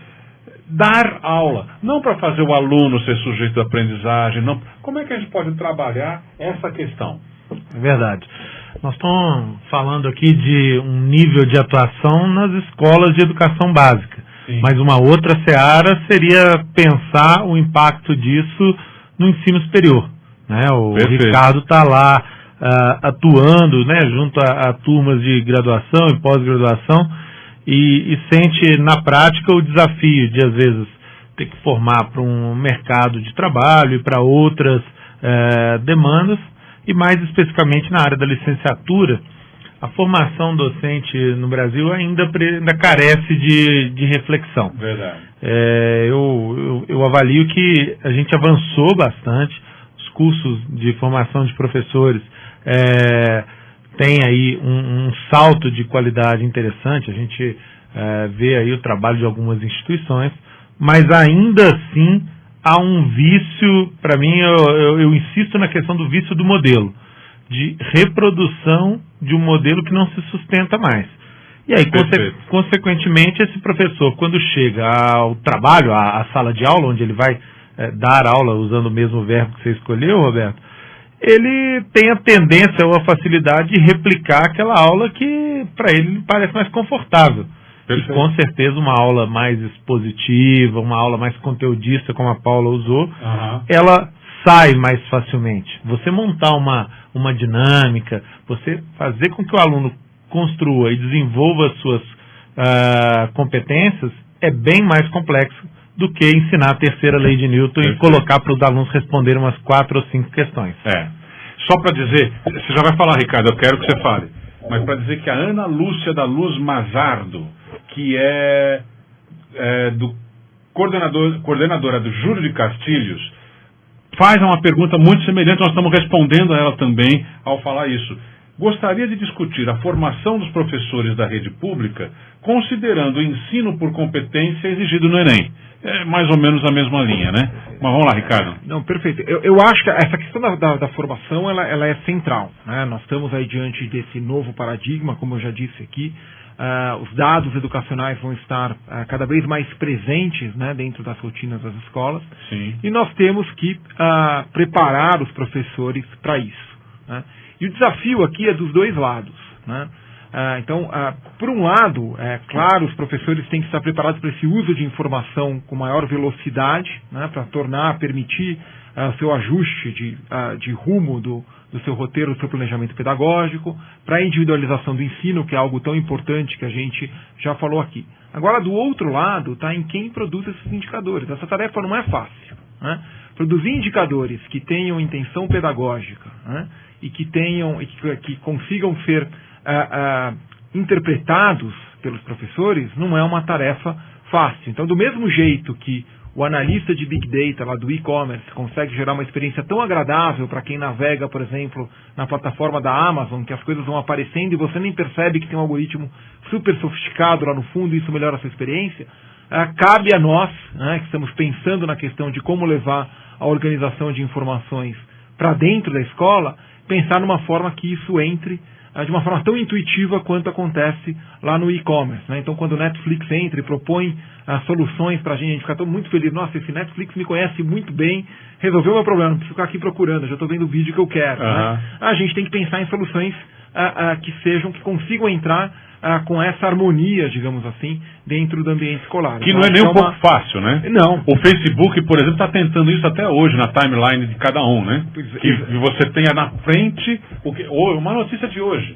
Dar aula. Não para fazer o aluno ser sujeito de aprendizagem. Não. Como é que a gente pode trabalhar essa questão? É verdade. Nós estamos falando aqui de um nível de atuação nas escolas de educação básica. Sim. Mas uma outra seara seria pensar o impacto disso no ensino superior, né? O Perfeito. Ricardo está lá atuando, né, junto a turmas de graduação e pós-graduação e sente na prática o desafio de, às vezes, ter que formar para um mercado de trabalho e para outras demandas, e mais especificamente na área da licenciatura. A formação docente no Brasil ainda carece de reflexão. Verdade. Eu avalio que a gente avançou bastante. Os cursos de formação de professores têm aí um salto de qualidade interessante. A gente vê aí o trabalho de algumas instituições, mas ainda assim há um vício. Para mim, eu insisto na questão do vício do modelo, de reprodução de um modelo que não se sustenta mais. E aí, consequentemente, esse professor, quando chega ao trabalho, à sala de aula, onde ele vai dar aula, usando o mesmo verbo que você escolheu, Roberto, ele tem a tendência ou a facilidade de replicar aquela aula que, para ele, parece mais confortável. Perfeito. E, com certeza, uma aula mais expositiva, uma aula mais conteudista, como a Paula usou, ela sai mais facilmente. Você montar uma dinâmica, você fazer com que o aluno construa e desenvolva as suas competências, é bem mais complexo do que ensinar a terceira lei de Newton. Perfeito. E colocar para os alunos responderem umas 4 ou 5 questões. Só para dizer, você já vai falar, Ricardo, eu quero que você fale, mas para dizer que a Ana Lúcia da Luz Mazardo, que é coordenadora do Júlio de Castilhos, faz uma pergunta muito semelhante. Nós estamos respondendo a ela também ao falar isso. Gostaria de discutir a formação dos professores da rede pública, considerando o ensino por competência exigido no Enem. É mais ou menos a mesma linha, né? Mas vamos lá, Ricardo. Não, perfeito. Eu acho que essa questão da formação, ela é central, né? Nós estamos aí diante desse novo paradigma, como eu já disse aqui. Os dados educacionais vão estar cada vez mais presentes, né, dentro das rotinas das escolas. Sim. E nós temos que preparar os professores para isso, né? E o desafio aqui é dos dois lados, né? Então, por um lado, claro, os professores têm que estar preparados para esse uso de informação com maior velocidade, né, para permitir o seu ajuste de rumo do seu roteiro, do seu planejamento pedagógico, para a individualização do ensino, que é algo tão importante que a gente já falou aqui. Agora, do outro lado, está em quem produz esses indicadores. Essa tarefa não é fácil, né? Produzir indicadores que tenham intenção pedagógica, né, e que consigam ser interpretados pelos professores não é uma tarefa fácil. Então, do mesmo jeito que o analista de Big Data lá do e-commerce consegue gerar uma experiência tão agradável para quem navega, por exemplo, na plataforma da Amazon, que as coisas vão aparecendo e você nem percebe que tem um algoritmo super sofisticado lá no fundo e isso melhora a sua experiência, cabe a nós, né, que estamos pensando na questão de como levar a organização de informações para dentro da escola, pensar numa forma que isso entre de uma forma tão intuitiva quanto acontece lá no e-commerce, né? Então, quando o Netflix entra e propõe soluções para a gente fica todo muito feliz, nossa, esse Netflix me conhece muito bem, resolveu o meu problema, não preciso ficar aqui procurando, já estou vendo o vídeo que eu quero. Né? A gente tem que pensar em soluções que consigam entrar com essa harmonia, digamos assim, dentro do ambiente escolar. Que não é nem um pouco fácil, né? Não. O Facebook, por exemplo, está tentando isso até hoje, na timeline de cada um, né? Que você tenha na frente, uma notícia de hoje.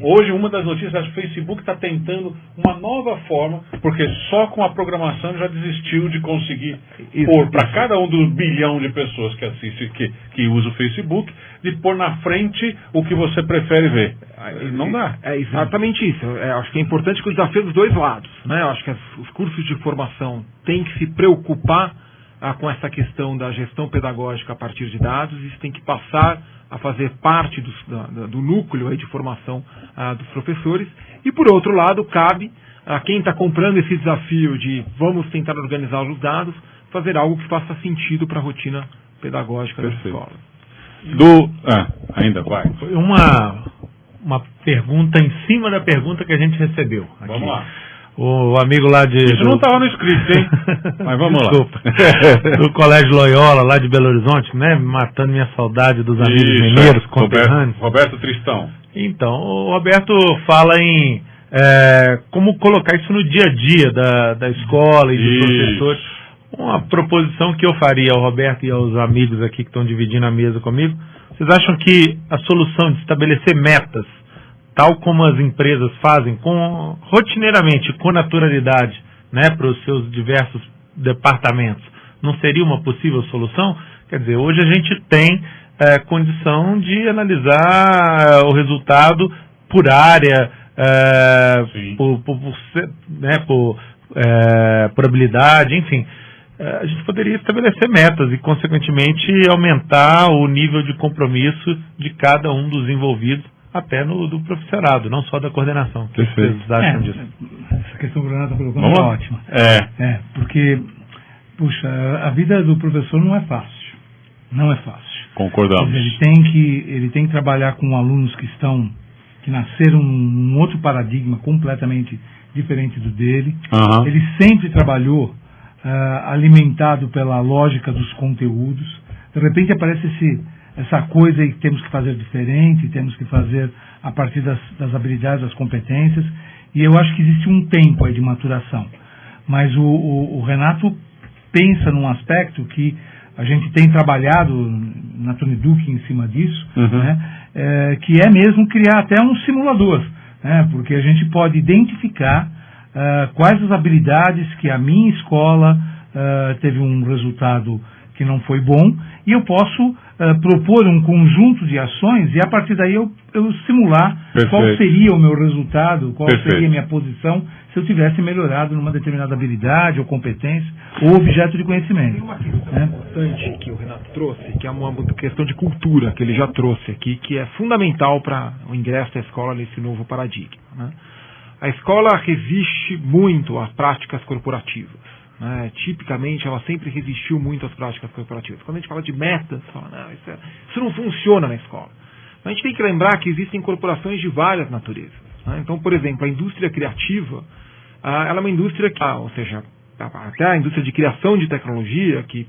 Hoje, uma das notícias, o Facebook está tentando uma nova forma, porque só com a programação já desistiu de conseguir pôr para cada um dos bilhão de pessoas que assiste, que usa o Facebook, de pôr na frente o que você prefere ver. Não dá. É exatamente isso. Acho que é importante que o desafio dos dois lados, né? Acho que os cursos de formação têm que se preocupar com essa questão da gestão pedagógica a partir de dados, isso tem que passar a fazer parte do núcleo aí de formação dos professores. E, por outro lado, cabe a quem está comprando esse desafio de vamos tentar organizar os dados, fazer algo que faça sentido para a rotina pedagógica da escola. Ainda vai. Foi uma pergunta em cima da pergunta que a gente recebeu aqui. Vamos lá. O amigo lá de... Isso não estava no script, hein? Mas vamos Desculpa. Lá. Do Colégio Loyola, lá de Belo Horizonte, né? Matando minha saudade dos amigos mineiros, conterrâneos. Roberto Tristão. Então, o Roberto fala em como colocar isso no dia a dia da escola e dos professores. Uma proposição que eu faria ao Roberto e aos amigos aqui que estão dividindo a mesa comigo. Vocês acham que a solução de estabelecer metas, tal como as empresas fazem, rotineiramente, com naturalidade, né, para os seus diversos departamentos, não seria uma possível solução? Quer dizer, hoje a gente tem condição de analisar o resultado por área, por habilidade, enfim. A gente poderia estabelecer metas e, consequentemente, aumentar o nível de compromisso de cada um dos envolvidos, até do professorado, não só da coordenação. O que vocês acham disso? Essa questão que o Renato colocou é ótima. Porque, puxa, a vida do professor não é fácil. Não é fácil. Concordamos. Ele tem que trabalhar com alunos que nasceram num outro paradigma completamente diferente do dele. Ele sempre trabalhou alimentado pela lógica dos conteúdos. De repente aparece essa coisa aí que temos que fazer diferente, temos que fazer a partir das habilidades, das competências, e eu acho que existe um tempo aí de maturação. Mas o Renato pensa num aspecto que a gente tem trabalhado na Tuneduc em cima disso, né, que é mesmo criar até um simulador, né, porque a gente pode identificar quais as habilidades que a minha escola teve um resultado que não foi bom, e eu posso propor um conjunto de ações e a partir daí eu simular qual seria o meu resultado, qual seria a minha posição se eu tivesse melhorado numa determinada habilidade ou competência ou objeto de conhecimento. Tem uma questão importante que o Renato trouxe, que é uma questão de cultura que ele já trouxe aqui, que é fundamental para o ingresso da escola nesse novo paradigma, né? A escola resiste muito às práticas corporativas. Tipicamente, ela sempre resistiu muito às práticas corporativas. Quando a gente fala de metas, fala, não, isso não funciona na escola. A gente tem que lembrar que existem corporações de várias naturezas. Então, por exemplo, a indústria criativa, ela é uma indústria que, ou seja, até a indústria de criação de tecnologia, que,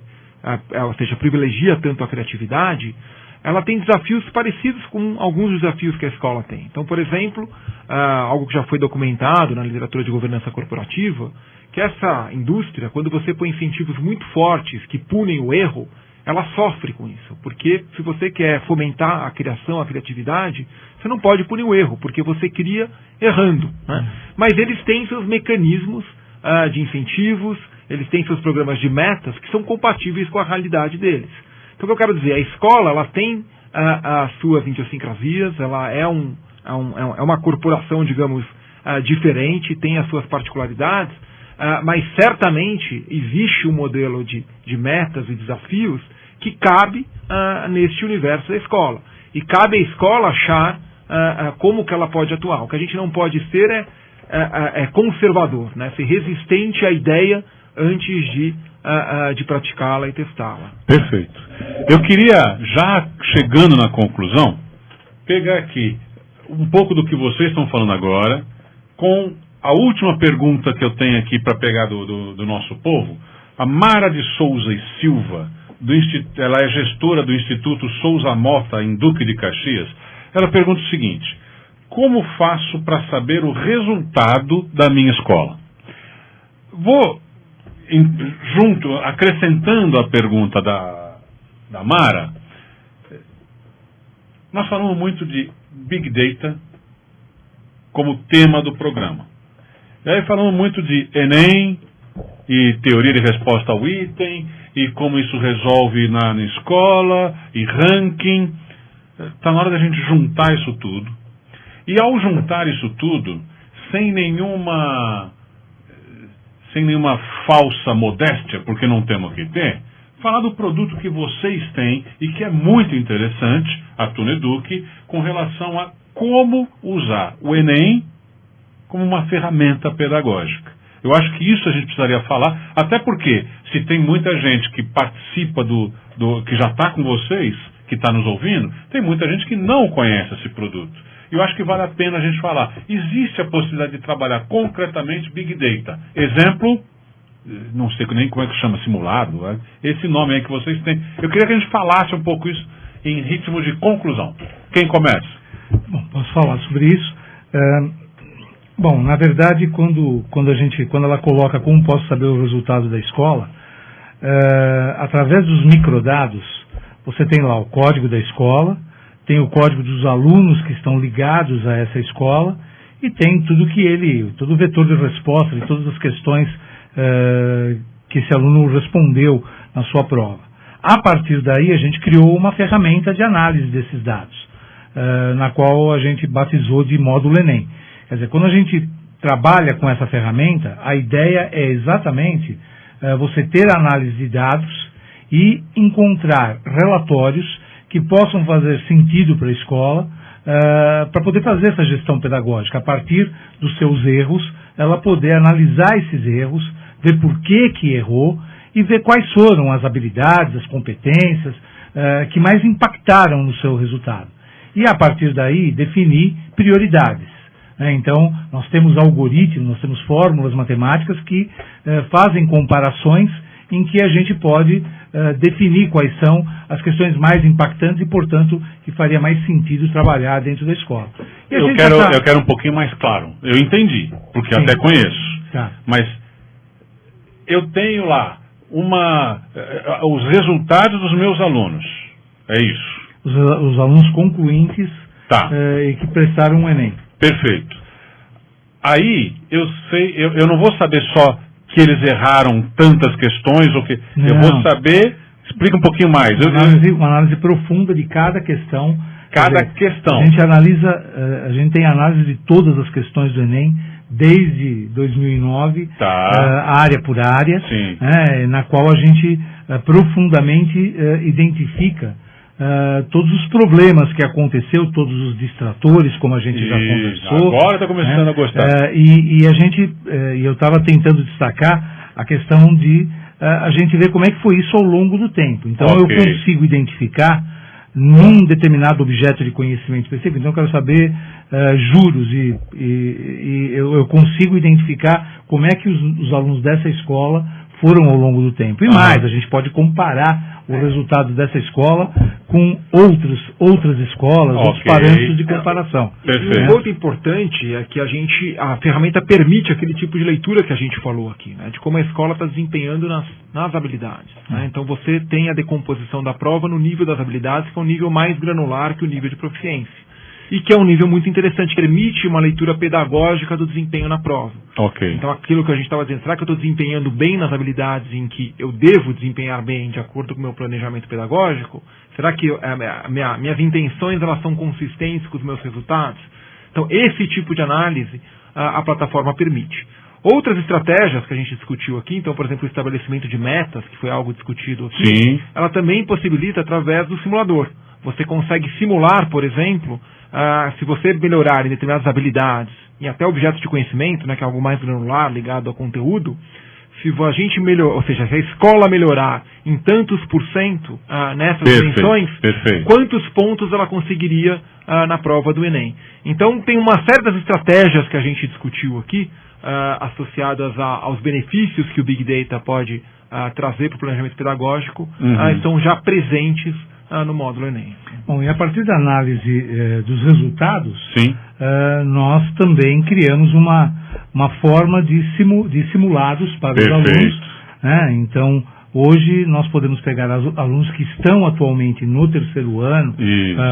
ou seja, privilegia tanto a criatividade, ela tem desafios parecidos com alguns desafios que a escola tem. Então, por exemplo, algo que já foi documentado na literatura de governança corporativa, que essa indústria, quando você põe incentivos muito fortes que punem o erro, ela sofre com isso. Porque se você quer fomentar a criação, a criatividade, você não pode punir o erro, porque você cria errando, né? Mas eles têm seus mecanismos de incentivos, eles têm seus programas de metas que são compatíveis com a realidade deles. Então, o que eu quero dizer, a escola ela tem as suas idiosincrasias, ela é uma corporação, digamos, diferente, tem as suas particularidades, mas certamente existe um modelo de metas e desafios que cabe neste universo da escola. E cabe à escola achar como que ela pode atuar. O que a gente não pode ser é conservador, né? Ser resistente à ideia antes de praticá-la e testá-la. Perfeito. Eu queria, já chegando na conclusão, pegar aqui um pouco do que vocês estão falando agora, com a última pergunta que eu tenho aqui para pegar do nosso povo. A Mara de Souza e Silva, ela é gestora do Instituto Souza Mota, em Duque de Caxias. Ela pergunta o seguinte: como faço para saber o resultado da minha escola? Vou, acrescentando a pergunta da Mara, nós falamos muito de Big Data como tema do programa. E aí falamos muito de Enem e teoria de resposta ao item e como isso resolve na escola e ranking. Está na hora da gente juntar isso tudo. E ao juntar isso tudo, sem nenhuma falsa modéstia, porque não temos que ter, falar do produto que vocês têm e que é muito interessante, a Tuneduc, com relação a como usar o Enem como uma ferramenta pedagógica. Eu acho que isso a gente precisaria falar, até porque se tem muita gente que participa que já está com vocês, que está nos ouvindo, tem muita gente que não conhece esse produto. Eu acho que vale a pena a gente falar. Existe a possibilidade de trabalhar concretamente Big Data. Exemplo, não sei nem como é que chama, simulado, né? Esse nome aí que vocês têm. Eu queria que a gente falasse um pouco isso em ritmo de conclusão. Quem começa? Bom, posso falar sobre isso. Bom, na verdade, quando ela coloca como posso saber o resultado da escola, através dos microdados, você tem lá o código da escola, tem o código dos alunos que estão ligados a essa escola e tem todo o vetor de resposta de todas as questões que esse aluno respondeu na sua prova. A partir daí, a gente criou uma ferramenta de análise desses dados, na qual a gente batizou de módulo Enem. Quer dizer, quando a gente trabalha com essa ferramenta, a ideia é exatamente você ter análise de dados e encontrar relatórios que possam fazer sentido para a escola, para poder fazer essa gestão pedagógica. A partir dos seus erros, ela poder analisar esses erros, ver por que errou e ver quais foram as habilidades, as competências que mais impactaram no seu resultado. E, a partir daí, definir prioridades. Então, nós temos algoritmos, nós temos fórmulas matemáticas que fazem comparações em que a gente pode definir quais são as questões mais impactantes e, portanto, que faria mais sentido trabalhar dentro da escola. Eu quero um pouquinho mais claro. Eu entendi, porque Sim. Até conheço. Tá. Mas eu tenho lá os resultados dos meus alunos. É isso. Os alunos concluintes e que prestaram o Enem. Perfeito. Aí, eu não vou saber só que eles erraram tantas questões, eu vou saber, explica um pouquinho mais. Uma análise profunda de cada questão. Questão. A gente tem análise de todas as questões do Enem, desde 2009, área por área, na qual a gente profundamente identifica todos os problemas que aconteceu, todos os distratores, como a gente já conversou. Agora está começando a gostar. Eu estava tentando destacar a questão de a gente ver como é que foi isso ao longo do tempo. Então eu consigo identificar num determinado objeto de conhecimento específico. Então eu quero saber juros e eu consigo identificar como é que os alunos dessa escola foram ao longo do tempo. E mais, a gente pode comparar o resultado dessa escola com outras escolas, outros parâmetros de comparação. E um ponto importante é que a ferramenta permite aquele tipo de leitura que a gente falou aqui, né, de como a escola está desempenhando nas habilidades. Né? Então você tem a decomposição da prova no nível das habilidades, que é um nível mais granular que o nível de proficiência. E que é um nível muito interessante, permite uma leitura pedagógica do desempenho na prova. Então aquilo que a gente estava dizendo, será que eu estou desempenhando bem nas habilidades em que eu devo desempenhar bem de acordo com o meu planejamento pedagógico? Será que minhas intenções elas são consistentes com os meus resultados? Então esse tipo de análise a plataforma permite. Outras estratégias que a gente discutiu aqui, então, por exemplo, o estabelecimento de metas, que foi algo discutido aqui, Sim. ela também possibilita através do simulador. Você consegue simular, por exemplo, se você melhorar em determinadas habilidades e até objetos de conhecimento, né, que é algo mais granular, ligado ao conteúdo, se a gente ou seja, se a escola melhorar em tantos por cento nessas dimensões, quantos pontos ela conseguiria na prova do Enem. Então, tem uma série das estratégias que a gente discutiu aqui, associadas aos benefícios que o Big Data pode trazer para o planejamento pedagógico, estão já presentes no módulo Enem. Bom, e a partir da análise dos resultados, Sim. Nós também criamos uma forma de simulados para os alunos. Né? Então, hoje nós podemos pegar alunos que estão atualmente no terceiro ano,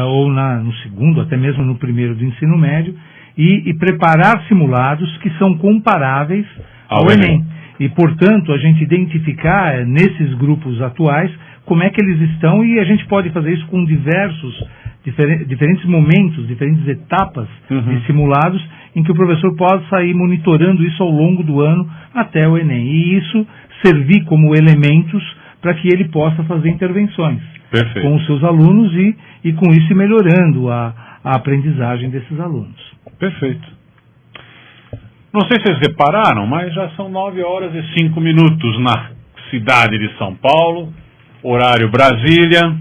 ou no segundo, até mesmo no primeiro do ensino médio, e preparar simulados que são comparáveis ao Enem. E, portanto, a gente identificar nesses grupos atuais como é que eles estão, e a gente pode fazer isso com diferentes momentos, diferentes etapas de simulados, em que o professor possa ir monitorando isso ao longo do ano até o Enem. E isso servir como elementos para que ele possa fazer intervenções com os seus alunos e com isso ir melhorando a aprendizagem desses alunos. Perfeito. Não sei se vocês repararam, mas já são 9h05 na cidade de São Paulo, horário Brasília.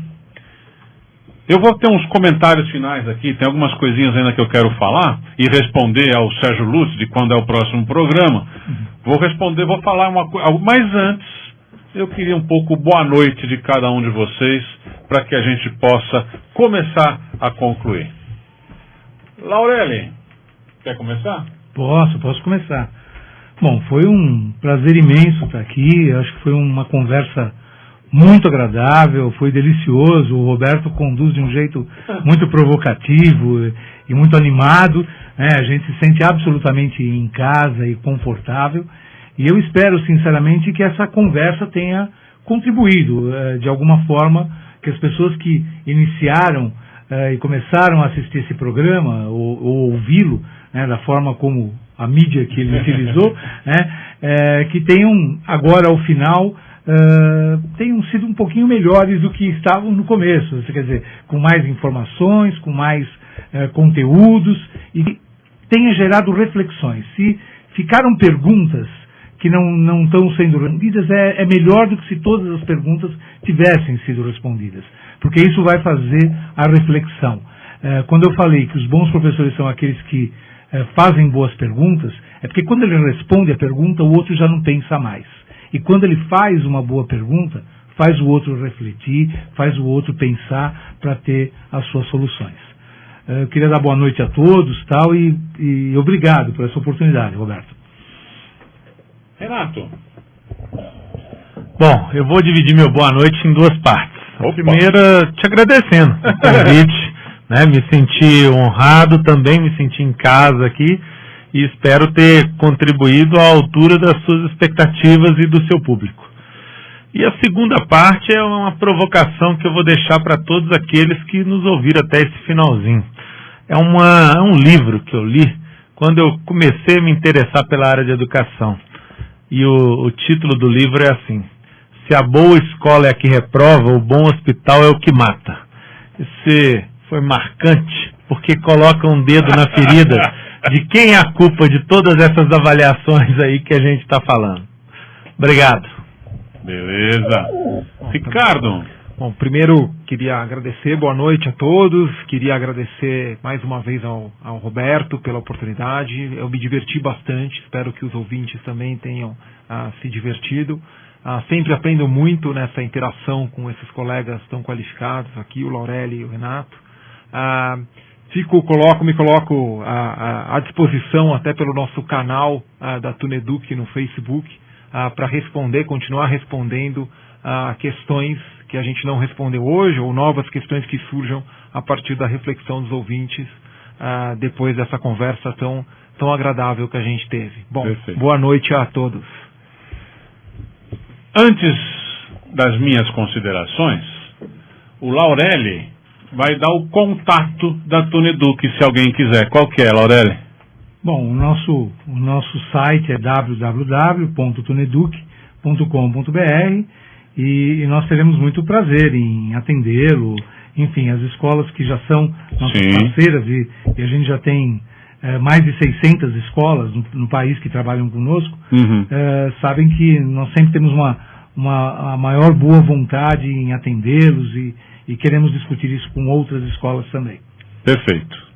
Eu vou ter uns comentários finais aqui, tem algumas coisinhas ainda que eu quero falar e responder ao Sérgio Lutz de quando é o próximo programa. Vou falar uma coisa, mas antes eu queria um pouco boa noite de cada um de vocês para que a gente possa começar a concluir. Laureli, quer começar? Posso começar. Bom, foi um prazer imenso estar aqui, acho que foi uma conversa muito agradável, foi delicioso, o Roberto conduz de um jeito muito provocativo e muito animado, né? A gente se sente absolutamente em casa e confortável, e eu espero sinceramente que essa conversa tenha contribuído de alguma forma, que as pessoas que iniciaram e começaram a assistir esse programa, ou ouvi-lo, né, da forma como a mídia que ele utilizou, né, que tenham agora ao final tenham sido um pouquinho melhores do que estavam no começo, quer dizer, com mais informações, com mais conteúdos, e tenha gerado reflexões. Se ficaram perguntas que não estão sendo respondidas, é melhor do que se todas as perguntas tivessem sido respondidas, porque isso vai fazer a reflexão. Quando eu falei que os bons professores são aqueles que fazem boas perguntas, é porque quando ele responde a pergunta, o outro já não pensa mais. E quando ele faz uma boa pergunta, faz o outro refletir, faz o outro pensar para ter as suas soluções. Eu queria dar boa noite a todos e obrigado por essa oportunidade, Roberto. Renato. Bom, eu vou dividir meu boa noite em duas partes. A primeira, te agradecendo o convite, né? Me senti honrado, também me senti em casa aqui e espero ter contribuído à altura das suas expectativas e do seu público. E a segunda parte é uma provocação que eu vou deixar para todos aqueles que nos ouviram até esse finalzinho. É um livro que eu li quando eu comecei a me interessar pela área de educação. E o título do livro é assim: se a boa escola é a que reprova, o bom hospital é o que mata. Esse foi marcante, porque coloca um dedo na ferida de quem é a culpa de todas essas avaliações aí que a gente está falando. Obrigado. Beleza. Ricardo. Bom, primeiro queria agradecer, boa noite a todos, queria agradecer mais uma vez ao Roberto pela oportunidade, eu me diverti bastante, espero que os ouvintes também tenham se divertido. Sempre aprendo muito nessa interação com esses colegas tão qualificados aqui, o Laureli e o Renato. Me coloco à disposição até pelo nosso canal da Tuneduc no Facebook para continuar respondendo questões que a gente não respondeu hoje ou novas questões que surjam a partir da reflexão dos ouvintes depois dessa conversa tão agradável que a gente teve. Bom, perfeito. Boa noite a todos. Antes das minhas considerações, o Laureli vai dar o contato da Tuneduc, se alguém quiser. Qual que é, Laureli? Bom, o nosso site é www.tuneduc.com.br e nós teremos muito prazer em atendê-lo. Enfim, as escolas que já são nossas parceiras e a gente já tem mais de 600 escolas no país que trabalham conosco, sabem que nós sempre temos a maior boa vontade em atendê-los e queremos discutir isso com outras escolas também. Perfeito.